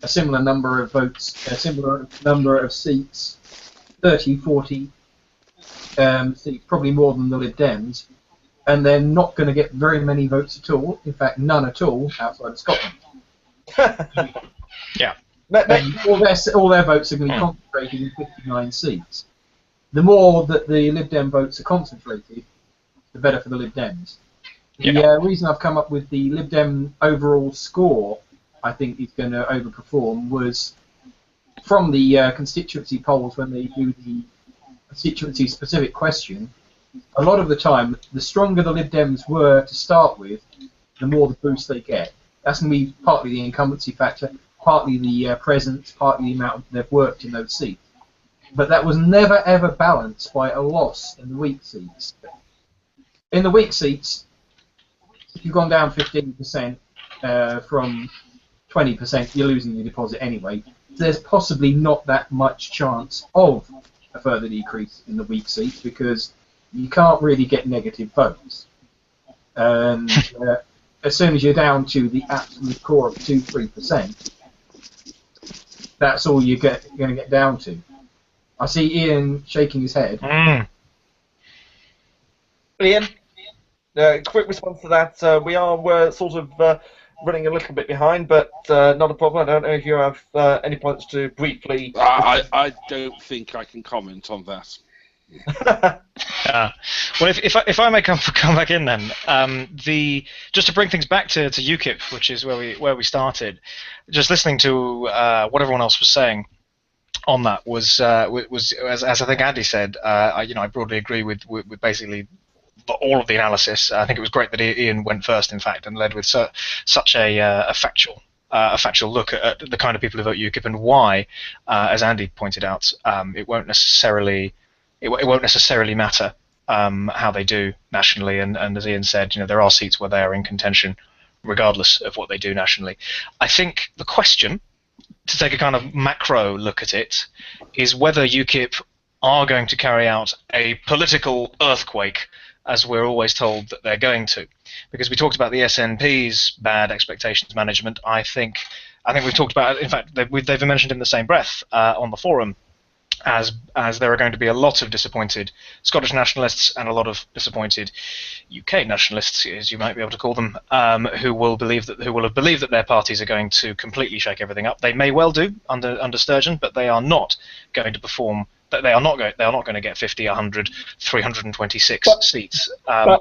a similar number of votes, a similar number of seats, 30, 40 seats, probably more than the Lib Dems, and they're not going to get very many votes at all, in fact none at all, outside of Scotland. Yeah. All their votes are going to be concentrated in 59 seats. The more that the Lib Dem votes are concentrated, the better for the Lib Dems. The reason I've come up with the Lib Dem overall score I think is going to overperform was from the constituency polls when they do the constituency-specific question. A lot of the time, the stronger the Lib Dems were to start with, the more the boost they get. That's going to be partly the incumbency factor, partly the presence, partly the amount they've worked in those seats. But that was never ever balanced by a loss in the weak seats. In the weak seats, if you've gone down 15% from 20%, you're losing your deposit anyway. There's possibly not that much chance of a further decrease in the weak seats because you can't really get negative votes. And as soon as you're down to the absolute core of 2-3%, that's all you're going to get down to. I see Ian shaking his head. Ian, quick response to that. We're sort of running a little bit behind, but not a problem. I don't know if you have any points to briefly. I don't think I can comment on that. Well, if I may come back in then, just to bring things back to UKIP, which is where we started, just listening to what everyone else was saying on that was as I think Andy said, I broadly agree with basically all of the analysis. I think it was great that Ian went first, in fact, and led with such a factual look at the kind of people who vote UKIP and why, as Andy pointed out, it won't necessarily matter how they do nationally, and as Ian said, there are seats where they are in contention regardless of what they do nationally. I think the question, to take a kind of macro look at it, is whether UKIP are going to carry out a political earthquake, as we're always told that they're going to. Because we talked about the SNP's bad expectations management. I think we've talked about it. In fact, they've been mentioned in the same breath on the forum, as there are going to be a lot of disappointed Scottish nationalists and a lot of disappointed UK nationalists, as you might be able to call them, who will have believed that their parties are going to completely shake everything up. They may well do under Sturgeon, but they are not going to perform. They are not going to get 50, 100, 326 seats. But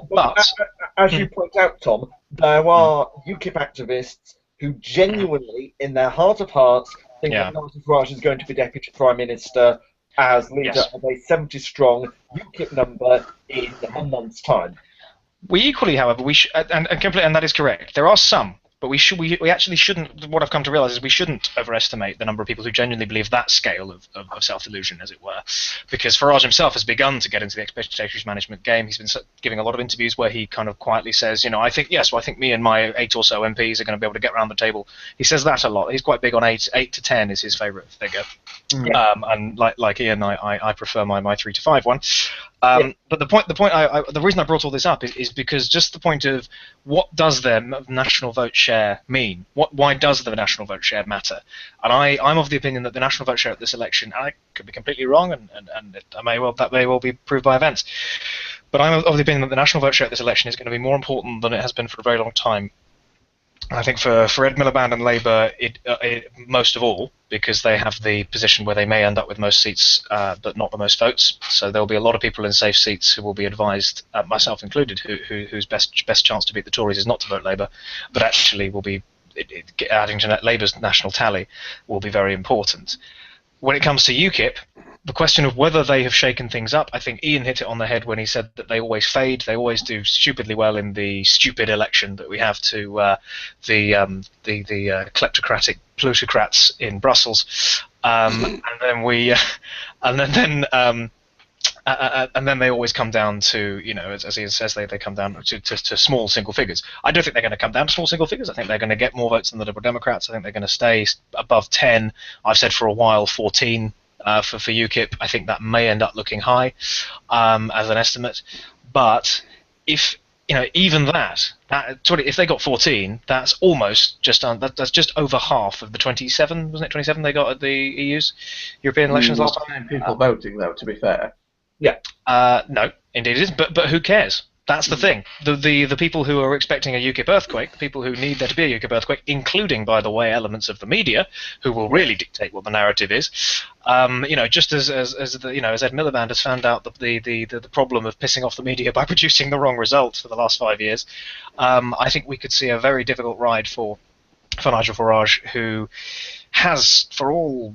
as you point out, Tom, there are UKIP activists who genuinely, in their heart of hearts, think that Nigel Farage is going to be Deputy Prime Minister as leader of a 70-strong UKIP number in a month's time. We equally, however, and that is correct. There are some, but we actually shouldn't. What I've come to realise is we shouldn't overestimate the number of people who genuinely believe that scale of self-delusion, as it were, because Farage himself has begun to get into the expectations management game. He's been giving a lot of interviews where he kind of quietly says, I think me and my 8 or so MPs are going to be able to get around the table. He says that a lot. He's quite big on 8 to 10 is his favourite figure. Yeah. And like Ian, I prefer my 3 to 5 one. But the reason I brought all this up is because just the point of what does their national vote share mean? Why does the national vote share matter? And I'm of the opinion that the national vote share at this election, and I could be completely wrong, and that may well be proved by events, but I'm of the opinion that the national vote share at this election is going to be more important than it has been for a very long time. I think for Ed Miliband and Labour, it most of all, because they have the position where they may end up with most seats, but not the most votes. So there will be a lot of people in safe seats who will be advised, myself included, whose best chance to beat the Tories is not to vote Labour, but actually will be adding to Labour's national tally will be very important. When it comes to UKIP, the question of whether they have shaken things up, I think Ian hit it on the head when he said that they always fade. They always do stupidly well in the stupid election that we have to the kleptocratic plutocrats in Brussels, and then they always come down to, as Ian says, they come down to small single figures. I don't think they're going to come down to small single figures. I think they're going to get more votes than the Liberal Democrats. I think they're going to stay above 10. I've said for a while 14. For UKIP, I think that may end up looking high as an estimate. But if even that if they got 14, that's almost that's just over half of the 27, wasn't it? 27 they got at the EU's European elections last time. People voting, though, to be fair. Yeah. No, indeed it is. But who cares? That's the thing. The people who are expecting a UKIP earthquake, the people who need there to be a UKIP earthquake, including, by the way, elements of the media, who will really dictate what the narrative is. Just as Ed Miliband has found out the problem of pissing off the media by producing the wrong result for the last 5 years, I think we could see a very difficult ride for Nigel Farage, who has, for all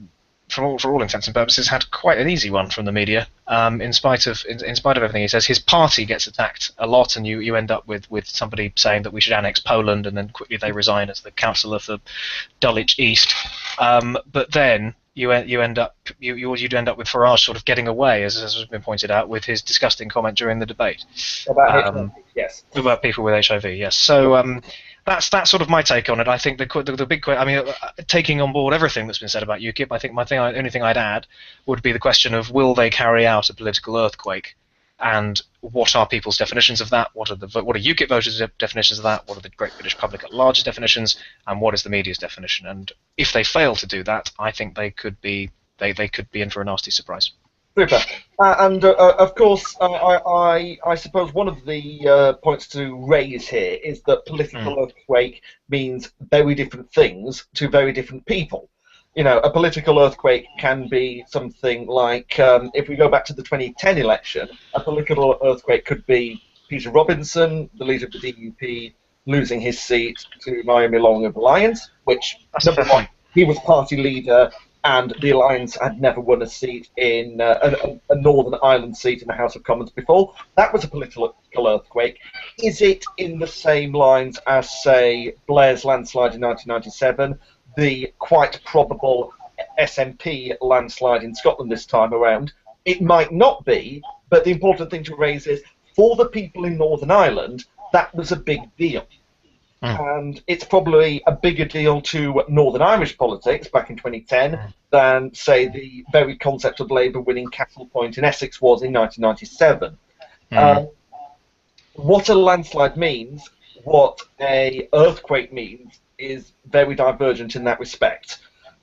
intents and purposes, had quite an easy one from the media. In spite of everything he says, his party gets attacked a lot, and you end up with somebody saying that we should annex Poland, and then quickly they resign as the councillor for Dulwich East. But then you'd end up with Farage sort of getting away, as has been pointed out, with his disgusting comment during the debate about HIV, yes, about people with HIV. Yes, so. That's sort of my take on it. I think the big question, taking on board everything that's been said about UKIP, I think the only thing I'd add would be the question of will they carry out a political earthquake, and what are people's definitions of that? What are UKIP voters' definitions of that? What are the great British public at large's definitions? And what is the media's definition? And if they fail to do that, I think they could be in for a nasty surprise. Super. And of course, I suppose one of the points to raise here is that political earthquake means very different things to very different people. You know, a political earthquake can be something like, if we go back to the 2010 election, a political earthquake could be Peter Robinson, the leader of the DUP, losing his seat to Naomi Long of Alliance, which, number one, he was party leader, and the Alliance had never won a seat in a Northern Ireland seat in the House of Commons before. That was a political earthquake. Is it in the same lines as, say, Blair's landslide in 1997, the quite probable SNP landslide in Scotland this time around? It might not be, but the important thing to raise is, for the people in Northern Ireland, that was a big deal. And it's probably a bigger deal to Northern Irish politics back in 2010 than, say, the very concept of Labour winning Castle Point in Essex was in 1997. What a landslide means, what a earthquake means, is very divergent in that respect.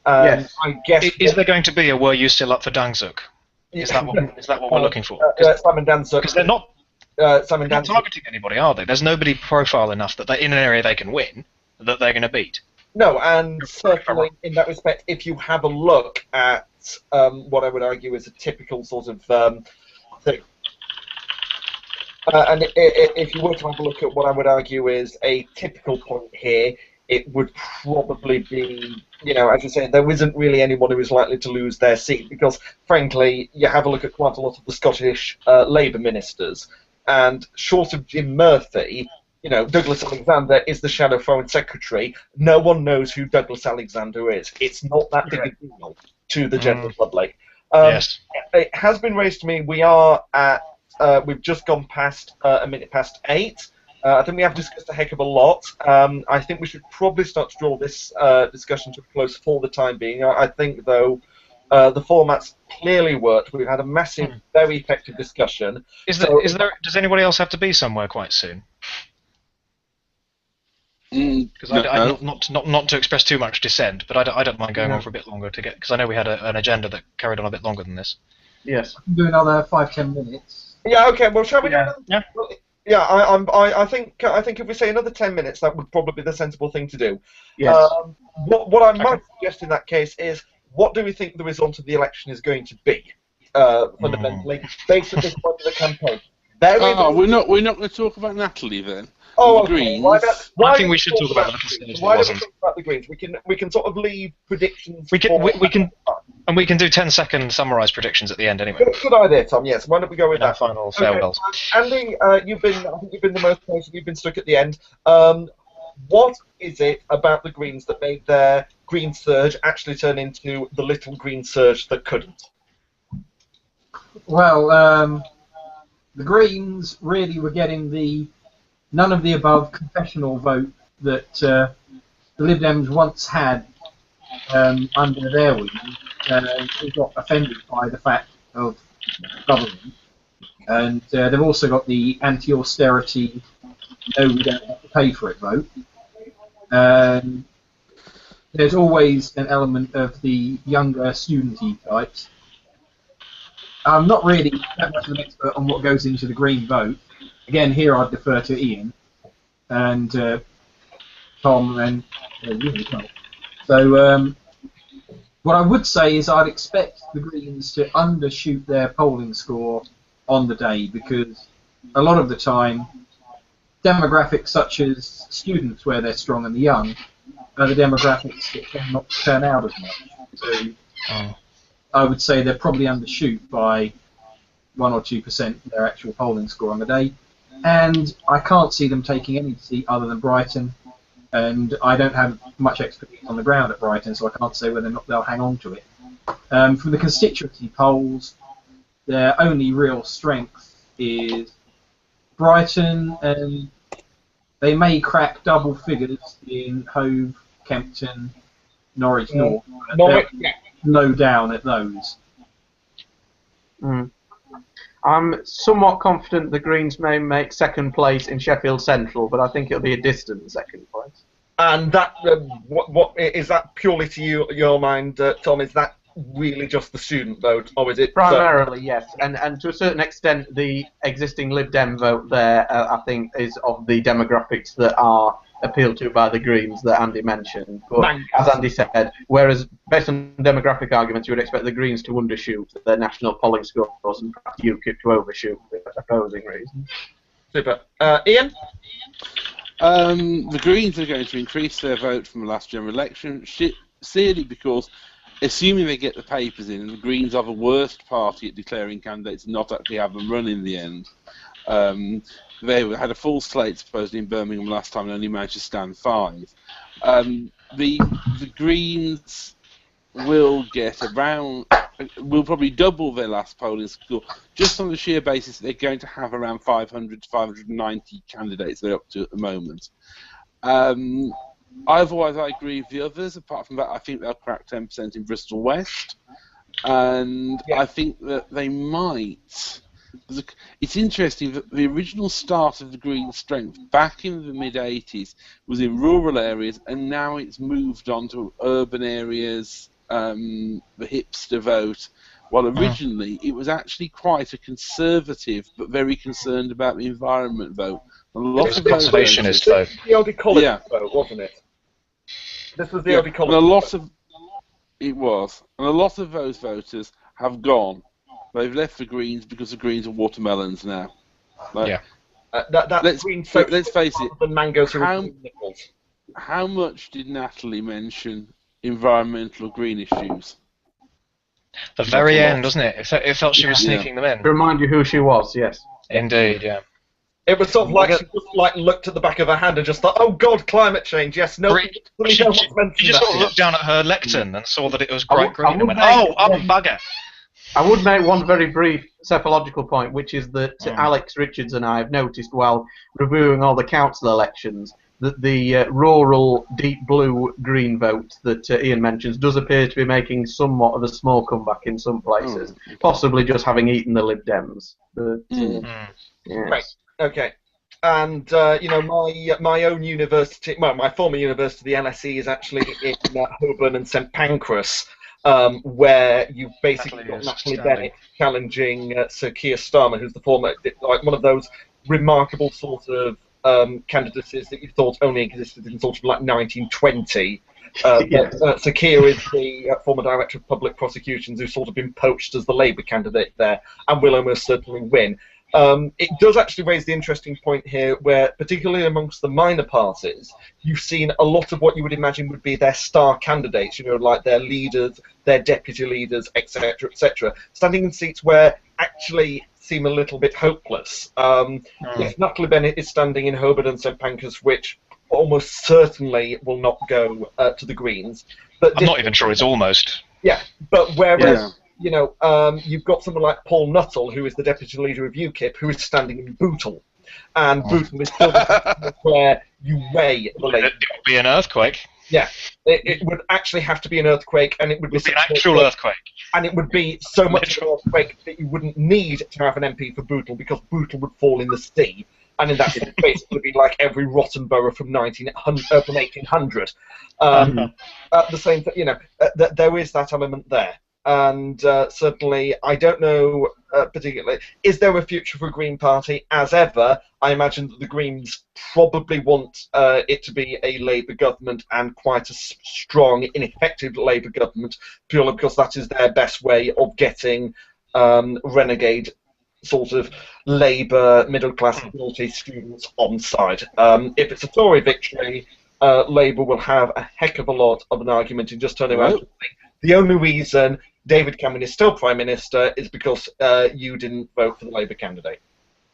Yes. I guess. Is there going to be a "Were you still up for Danzig"? Is that what we're looking for? Simon Danzig. Because they're not. Simon They're not Danzig. targeting anybody, are they? There's nobody profile enough that they're in an area they can win that they're going to beat. No, and certainly in that respect, if you have a look at what I would argue is a typical sort of thing, and if you were to have a look at what I would argue is a typical point here, it would probably be, you know, as you say, there isn't really anyone who is likely to lose their seat because, frankly, you have a look at quite a lot of the Scottish Labour ministers. And short of Jim Murphy, you know, Douglas Alexander is the Shadow Foreign Secretary. No one knows who Douglas Alexander is. It's not that big a deal to the general public. Yes. It has been raised to me. We are at, we've just gone past a minute past 8. I think we have discussed a heck of a lot. I think we should probably start to draw this discussion to a close for the time being. I think, though, the format's clearly worked. We've had a massive, very effective discussion. Does anybody else have to be somewhere quite soon? Because not to express too much dissent, but I don't mind going on for a bit longer to get, because I know we had an agenda that carried on a bit longer than this. Yes. I can do another 5-10 minutes. Yeah. Okay. Well, shall we do another? Yeah. Yeah. I think if we say another 10 minutes, that would probably be the sensible thing to do. Yes. What I might suggest in that case is, what do we think the result of the election is going to be, fundamentally, based on this point of the campaign? We're not going to talk about Natalie then. Oh, the Greens. I think we should talk about that. Why don't we talk about the Greens? We can sort of leave predictions. We can do 10-second summarised predictions at the end anyway. Good idea, Tom. Yes. Why don't we go with that? Final farewells. Andy, I think you've been the most patient. You've been stuck at the end. What is it about the Greens that made their green surge actually turn into the little green surge that couldn't? Well, the Greens really were getting the none of the above confessional vote that the Lib Dems once had under their wing. They got offended by the fact of government, and they've also got the anti-austerity, no, we don't have to pay for it vote. There's always an element of the younger student-y types. I'm not really that much of an expert on what goes into the Green vote. Again, here I'd defer to Ian and Tom and you as well. So what I would say is I'd expect the Greens to undershoot their polling score on the day, because a lot of the time demographics such as students, where they're strong and the young, are the demographics that tend not to turn out as much. So I would say they're probably undershoot by 1 or 2% their actual polling score on the day. And I can't see them taking any seat other than Brighton, and I don't have much expertise on the ground at Brighton, so I can't say whether or not they'll hang on to it. From the constituency polls, their only real strength is Brighton, and they may crack double figures in Hove, Kempton, Norwich North. Norwich, low down at those. I'm somewhat confident the Greens may make second place in Sheffield Central, but I think it'll be a distant second place. And that, what is that purely to your mind, Tom? Is that really just the student vote, or is it Primarily, yes, and to a certain extent, the existing Lib Dem vote there, I think, is of the demographics that are appealed to by the Greens that Andy mentioned. But as Andy said, whereas based on demographic arguments, you would expect the Greens to undershoot their national polling scores and perhaps UKIP to overshoot for opposing reasons. Super. Ian? The Greens are going to increase their vote from the last general election, simply because, assuming they get the papers in, and the Greens are the worst party at declaring candidates and not actually have them run in the end. They had a full slate supposedly in Birmingham last time and only managed to stand 5. The Greens will get will probably double their last polling score, just on the sheer basis that they're going to have around 500 to 590 candidates they're up to at the moment. Otherwise, I agree with the others. Apart from that, I think they'll crack 10% in Bristol West, and I think that they might. It's interesting that the original start of the Green strength back in the mid-80s was in rural areas, and now it's moved on to urban areas, the hipster vote, while originally it was actually quite a conservative but very concerned about the environment vote. It was a conservationist vote. The Oldie College vote, wasn't it? This was the Oldie College vote. It was. And a lot of those voters have gone. They've left the Greens because the Greens are watermelons now. Yeah. Let's face it. Mangoes How much did Natalie mention environmental green issues? The very end, wasn't it? It felt she was sneaking them in. To remind you who she was, yes. Indeed, yeah. It was sort of like she just looked at the back of her hand and just thought, "Oh God, climate change! Yes, no." She just sort of looked down at her lectern and saw that it was bright green and went, "Oh, bugger!" I would make one very brief psephological point, which is that Alex Richards and I have noticed while reviewing all the council elections that the rural deep blue green vote that Ian mentions does appear to be making somewhat of a small comeback in some places, possibly just having eaten the Lib Dems. But, yes. Right. Okay. And my own university, well, my former university, the LSE, is actually in Holborn and St Pancras. Where you've basically got Natalie Bennett challenging Sir Keir Starmer, who's the former, like one of those remarkable sort of candidacies that you thought only existed in sort of like 1920. Sir Keir is the former Director of Public Prosecutions who's sort of been poached as the Labour candidate there and will almost certainly win. It does actually raise the interesting point here where, particularly amongst the minor parties, you've seen a lot of what you would imagine would be their star candidates, like their leaders, their deputy leaders, etc., standing in seats where actually seem a little bit hopeless. Yes, Natalie Bennett is standing in Holborn and St Pancras, which almost certainly will not go to the Greens. But I'm not even sure it's almost. Yeah, but whereas... you've got someone like Paul Nuttall, who is the deputy leader of UKIP, who is standing in Bootle. And Bootle is still where you weigh the Labour. It would be an earthquake. Yeah, it would actually have to be an earthquake, and it would be an actual earthquake. And it would be so much of an earthquake that you wouldn't need to have an MP for Bootle, because Bootle would fall in the sea. And in that case, it would basically be like every rotten borough from 1800. The same thing, there is that element there. And certainly, I don't know particularly, is there a future for a Green Party? As ever, I imagine that the Greens probably want it to be a Labour government, and quite a strong, ineffective Labour government, purely because that is their best way of getting renegade sort of Labour, middle-class, guilty students on side. If it's a Tory victory, Labour will have a heck of a lot of an argument in just turning around and saying, the only reason David Cameron is still Prime Minister is because you didn't vote for the Labour candidate.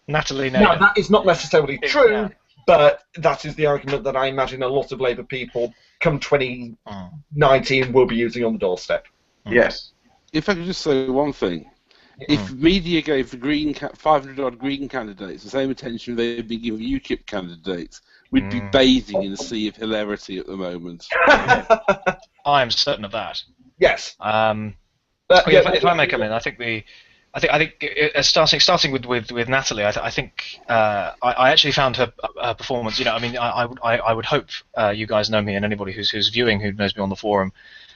Natalie, now, that is not necessarily true, but that is the argument that I imagine a lot of Labour people, come 2019, will be using on the doorstep. Yes. If I could just say one thing. If media gave the 500-odd Green candidates the same attention they've been giving UKIP candidates, we'd be bathing in a sea of hilarity at the moment. I am certain of that. Yes. If I may come in, I think I think starting with Natalie, I think I actually found her performance. You know, I mean, I would hope you guys know me, and anybody who's viewing who knows me on the forum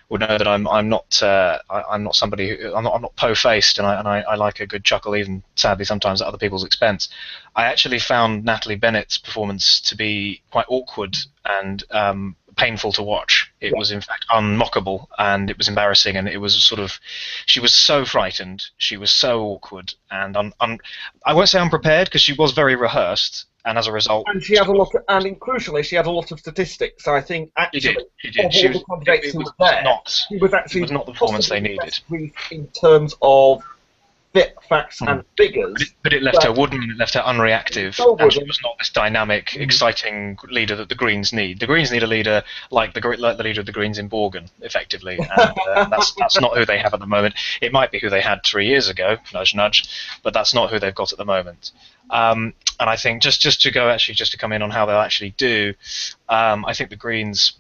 would know that I'm not somebody who I'm not po-faced, and I like a good chuckle, even sadly sometimes at other people's expense. I actually found Natalie Bennett's performance to be quite awkward and painful to watch. It was in fact unmockable, and it was embarrassing, and it was sort of, she was so frightened, she was so awkward, and I won't say unprepared because she was very rehearsed, and as a result, and she had a lot, crucially, she had a lot of statistics. I think actually, she did. Of all the candidates who were there, she was actually not the performance they needed in terms of facts and figures. But it left her wooden, it left her unreactive, and she was not this dynamic, exciting leader that the Greens need. The Greens need a leader like the leader of the Greens in Borgen, effectively, and that's not who they have at the moment. It might be who they had 3 years ago, nudge nudge, but that's not who they've got at the moment. And I think just to come in on how they'll actually do, I think the Greens.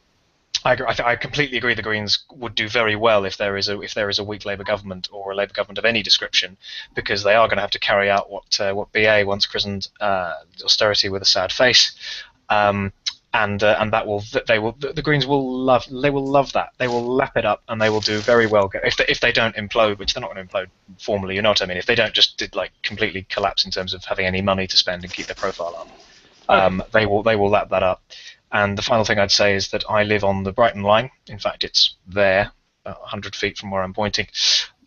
I completely agree. The Greens would do very well if there is a weak Labour government or a Labour government of any description, because they are going to have to carry out what BA once christened austerity with a sad face, and the Greens will love that. They will lap it up, and they will do very well if they don't implode, which they're not going to implode formally. You know what I mean? If they don't just completely collapse in terms of having any money to spend and keep their profile up, they will lap that up. And the final thing I'd say is that I live on the Brighton line. In fact, it's there, about 100 feet from where I'm pointing,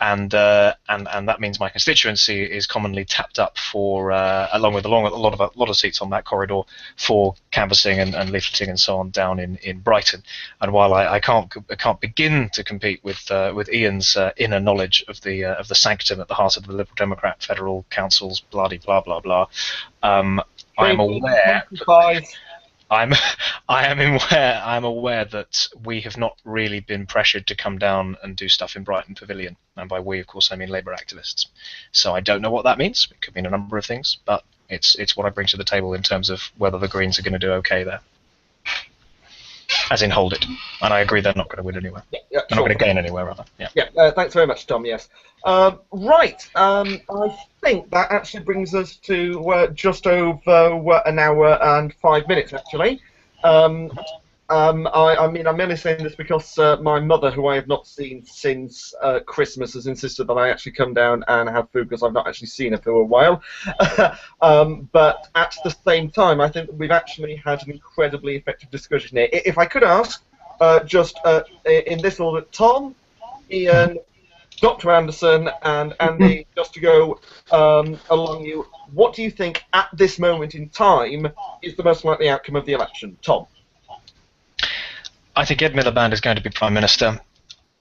and that means my constituency is commonly tapped up for, along with a lot of seats on that corridor for canvassing and leafleting and so on down in Brighton. And while I can't begin to compete with Ian's inner knowledge of the sanctum at the heart of the Liberal Democrat federal councils, blah blah blah blah, I am aware. I am aware that we have not really been pressured to come down and do stuff in Brighton Pavilion, and by we, of course, I mean Labour activists. So I don't know what that means. It could mean a number of things, but it's what I bring to the table in terms of whether the Greens are going to do okay there, as in hold it. And I agree they're not going to win anywhere. They're not going to gain anywhere, rather. Thanks very much, Tom. Yes. Right. I think that actually brings us to just over an hour and 5 minutes, actually. I mean, I'm only saying this because my mother, who I have not seen since Christmas, has insisted that I actually come down and have food because I've not actually seen her for a while. But at the same time, I think that we've actually had an incredibly effective discussion here. If I could ask, just in this order, Tom, Ian, Dr. Anderson, and Andy, just to go along you, what do you think at this moment in time is the most likely outcome of the election? Tom? I think Ed Miliband is going to be Prime Minister.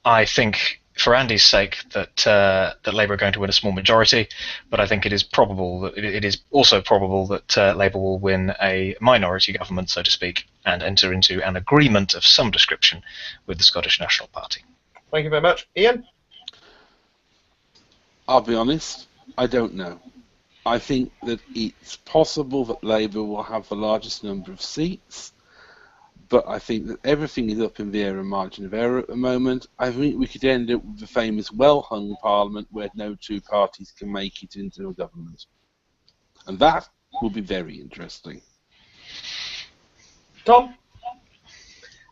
I think, for Andy's sake, that Labour are going to win a small majority, but I think it is probable that it is also probable that Labour will win a minority government, so to speak, and enter into an agreement of some description with the Scottish National Party. Thank you very much. Ian? I'll be honest, I don't know. I think that it's possible that Labour will have the largest number of seats, but I think that everything is up in the air and margin of error at the moment. I think we could end up with the famous well-hung parliament where no two parties can make it into a government. And that will be very interesting. Tom?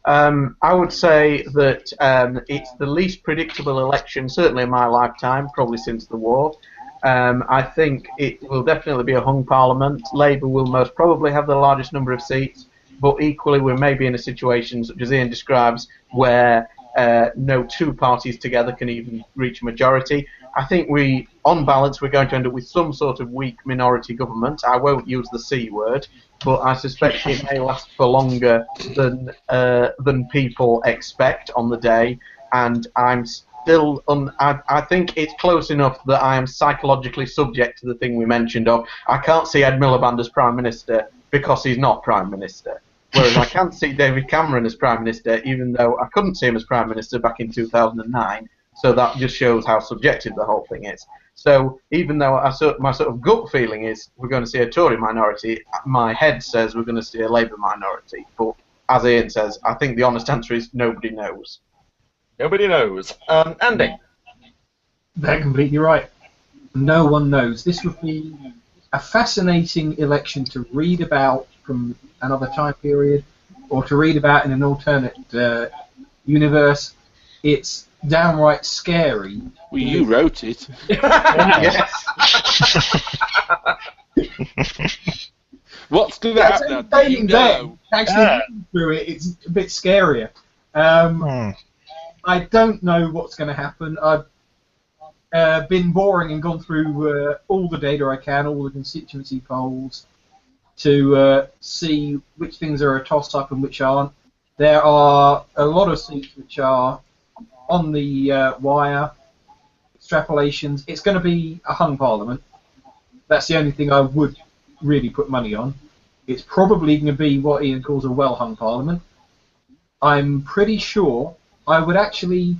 I would say that it's the least predictable election, certainly in my lifetime, probably since the war. I think it will definitely be a hung parliament. Labour will most probably have the largest number of seats, but equally we may be in a situation, such as Ian describes, where no two parties together can even reach a majority. I think on balance, we're going to end up with some sort of weak minority government. I won't use the C word, but I suspect it may last for longer than people expect on the day. And I'm still, I think it's close enough that I am psychologically subject to the thing we mentioned of, I can't see Ed Miliband as Prime Minister because he's not Prime Minister. Whereas I can see David Cameron as Prime Minister, even though I couldn't see him as Prime Minister back in 2009. So that just shows how subjective the whole thing is. So even though my sort of gut feeling is we're going to see a Tory minority, my head says we're going to see a Labour minority. But as Ian says, I think the honest answer is nobody knows. Nobody knows. Andy? They're completely right. No one knows. This would be a fascinating election to read about from another time period, or to read about in an alternate universe. It's downright scary. Well, you wrote it. Yes. What's going to happen now? Do you Entertaining then. know? Actually, reading through it, it's a bit scarier. I don't know what's going to happen. I've been boring and gone through all the data I can, all the constituency polls, to see which things are a toss-up and which aren't. There are a lot of seats which are on the wire, extrapolations. It's going to be a hung parliament. That's the only thing I would really put money on. It's probably going to be what Ian calls a well-hung parliament. I'm pretty sure I would actually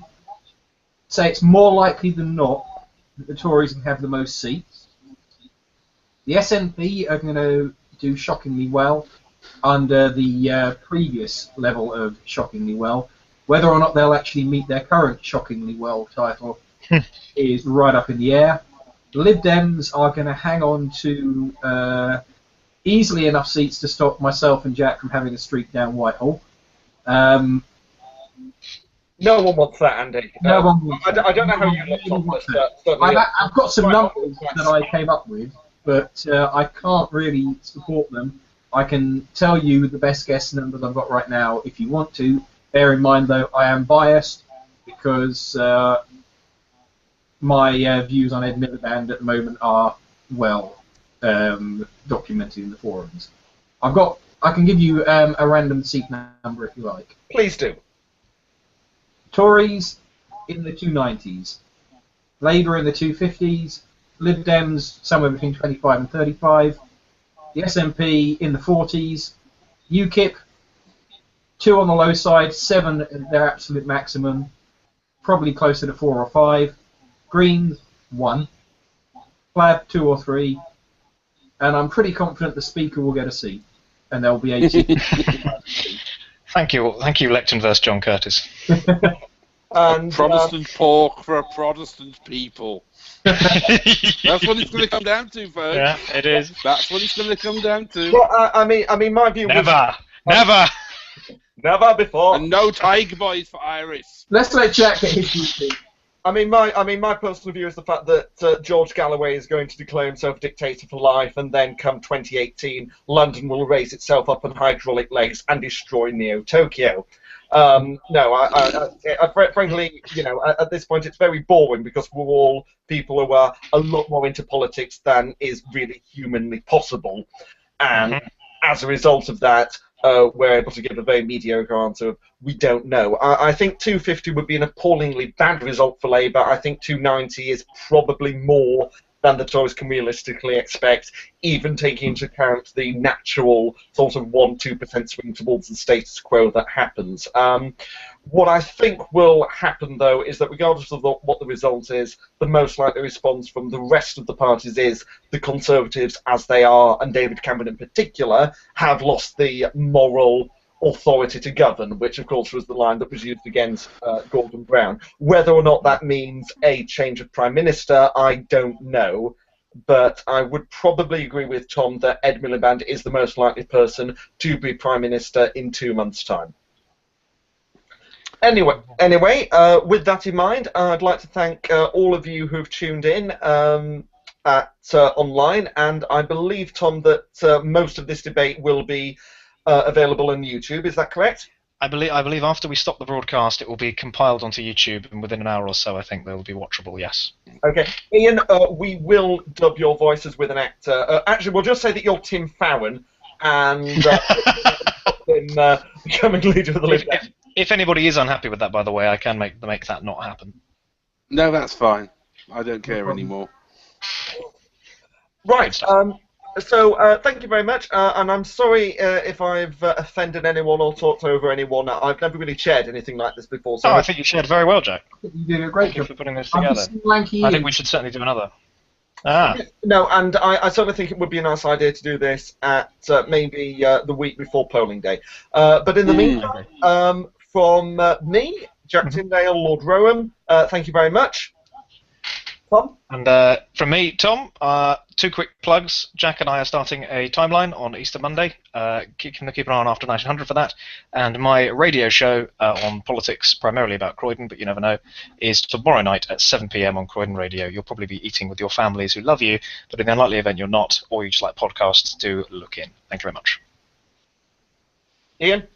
say it's more likely than not that the Tories can have the most seats. The SNP are going to do shockingly well under the previous level of shockingly well. Whether or not they'll actually meet their current shockingly well title is right up in the air. The Lib Dems are going to hang on to easily enough seats to stop myself and Jack from having a streak down Whitehall. No one wants that, Andy. No one wants that. I don't know how you looked on this, but certainly I've got some numbers that I came up with, but I can't really support them. I can tell you the best guess numbers I've got right now if you want to. Bear in mind, though, I am biased because my views on Ed Miliband at the moment are well documented in the forums. I can give you a random seat number if you like. Please do. Tories in the 290s, Labour in the 250s, Lib Dems somewhere between 25 and 35, the SNP in the 40s, UKIP 2 on the low side, 7 at their absolute maximum, probably closer to 4 or 5, Greens 1, Plaid 2 or 3, and I'm pretty confident the Speaker will get a seat, and there will be 18. Thank you, Lecton versus John Curtis. And, Protestant pork for a Protestant people. That's what it's going to come down to, folks. Yeah, it is. That's what it's going to come down to. well, I mean, my view was never before. And no Tiger Boys for Iris. Let's let Jack get his view. I mean, my personal view is the fact that George Galloway is going to declare himself dictator for life, and then come 2018, London will raise itself up on hydraulic legs and destroy Neo-Tokyo. No, frankly, at this point it's very boring because we're all people who are a lot more into politics than is really humanly possible, and as a result of that, we're able to give a very mediocre answer of we don't know. I think 250 would be an appallingly bad result for Labour. I think 290 is probably more than the Tories can realistically expect, even taking into account the natural sort of 1-2% swing towards the status quo that happens. What I think will happen, though, is that regardless of what the result is, the most likely response from the rest of the parties is the Conservatives, as they are, and David Cameron in particular, have lost the moral authority to govern, which of course was the line that was used against Gordon Brown. Whether or not that means a change of Prime Minister, I don't know, but I would probably agree with Tom that Ed Miliband is the most likely person to be Prime Minister in 2 months' time. Anyway, with that in mind, I'd like to thank all of you who've tuned in online, and I believe, Tom, that most of this debate will be available on YouTube. Is that correct? I believe after we stop the broadcast, it will be compiled onto YouTube, and within an hour or so, I think they'll be watchable. Yes. Okay, Ian, we will dub your voice as with an actor. Actually, we'll just say that you're Tim Farron, and becoming leader of the Lib Dems. If anybody is unhappy with that, by the way, I can make that not happen. No, that's fine. I don't care anymore. Right. So thank you very much, and I'm sorry if I've offended anyone or talked over anyone. I've never really shared anything like this before. So I think you shared very well, Jack. You did a great job for putting this together. I think we should certainly do another. No, and I certainly think it would be a nice idea to do this at maybe the week before polling day. But in the meantime, from me, Jack Tyndale, Lord Rowan, thank you very much. Tom? And from me, Tom, 2 quick plugs. Jack and I are starting a timeline on Easter Monday. Keep an eye on After 1900 for that. And my radio show on politics, primarily about Croydon, but you never know, is tomorrow night at 7 p.m. on Croydon Radio. You'll probably be eating with your families who love you, but in the unlikely event you're not, or you just like podcasts, do look in. Thank you very much. Ian?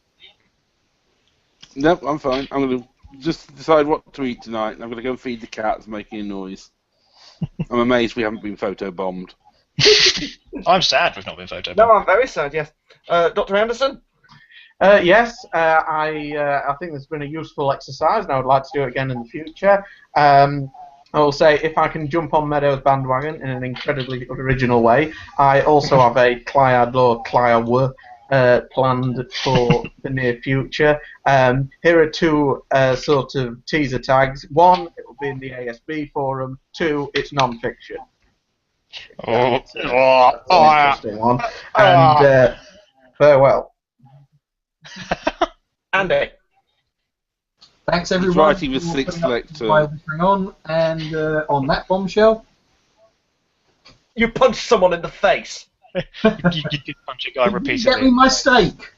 Nope, I'm fine. I'm going to just decide what to eat tonight, and I'm going to go and feed the cats making a noise. I'm amazed we haven't been photobombed. I'm sad we've not been photobombed. No, I'm very sad, yes. Dr. Anderson? Yes, I think there's been a useful exercise, and I would like to do it again in the future. I will say, if I can jump on Meadows' bandwagon in an incredibly original way, I also have a Clyad Law Clyaw planned for the near future. Here are 2 sort of teaser tags. 1, it will be in the ASB forum. 2, it's non-fiction. That's an interesting one. And farewell. Andy? Thanks everyone. He's writing with for six putting up lecterns. with my whispering on, and on that bombshell. You punched someone in the face. you did punch a guy Get me repeatedly. my steak.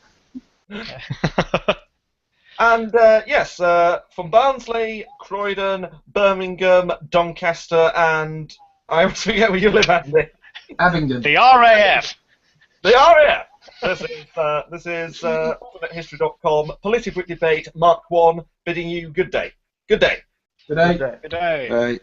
And yes, from Barnsley, Croydon, Birmingham, Doncaster, and I always forget where you live, Andy. Abingdon. The RAF! The RAF! This is AlternateHistory.com, Politibrit Debate, Mark 1, bidding you good day. Good day. Good day. Good day. Good day. Right.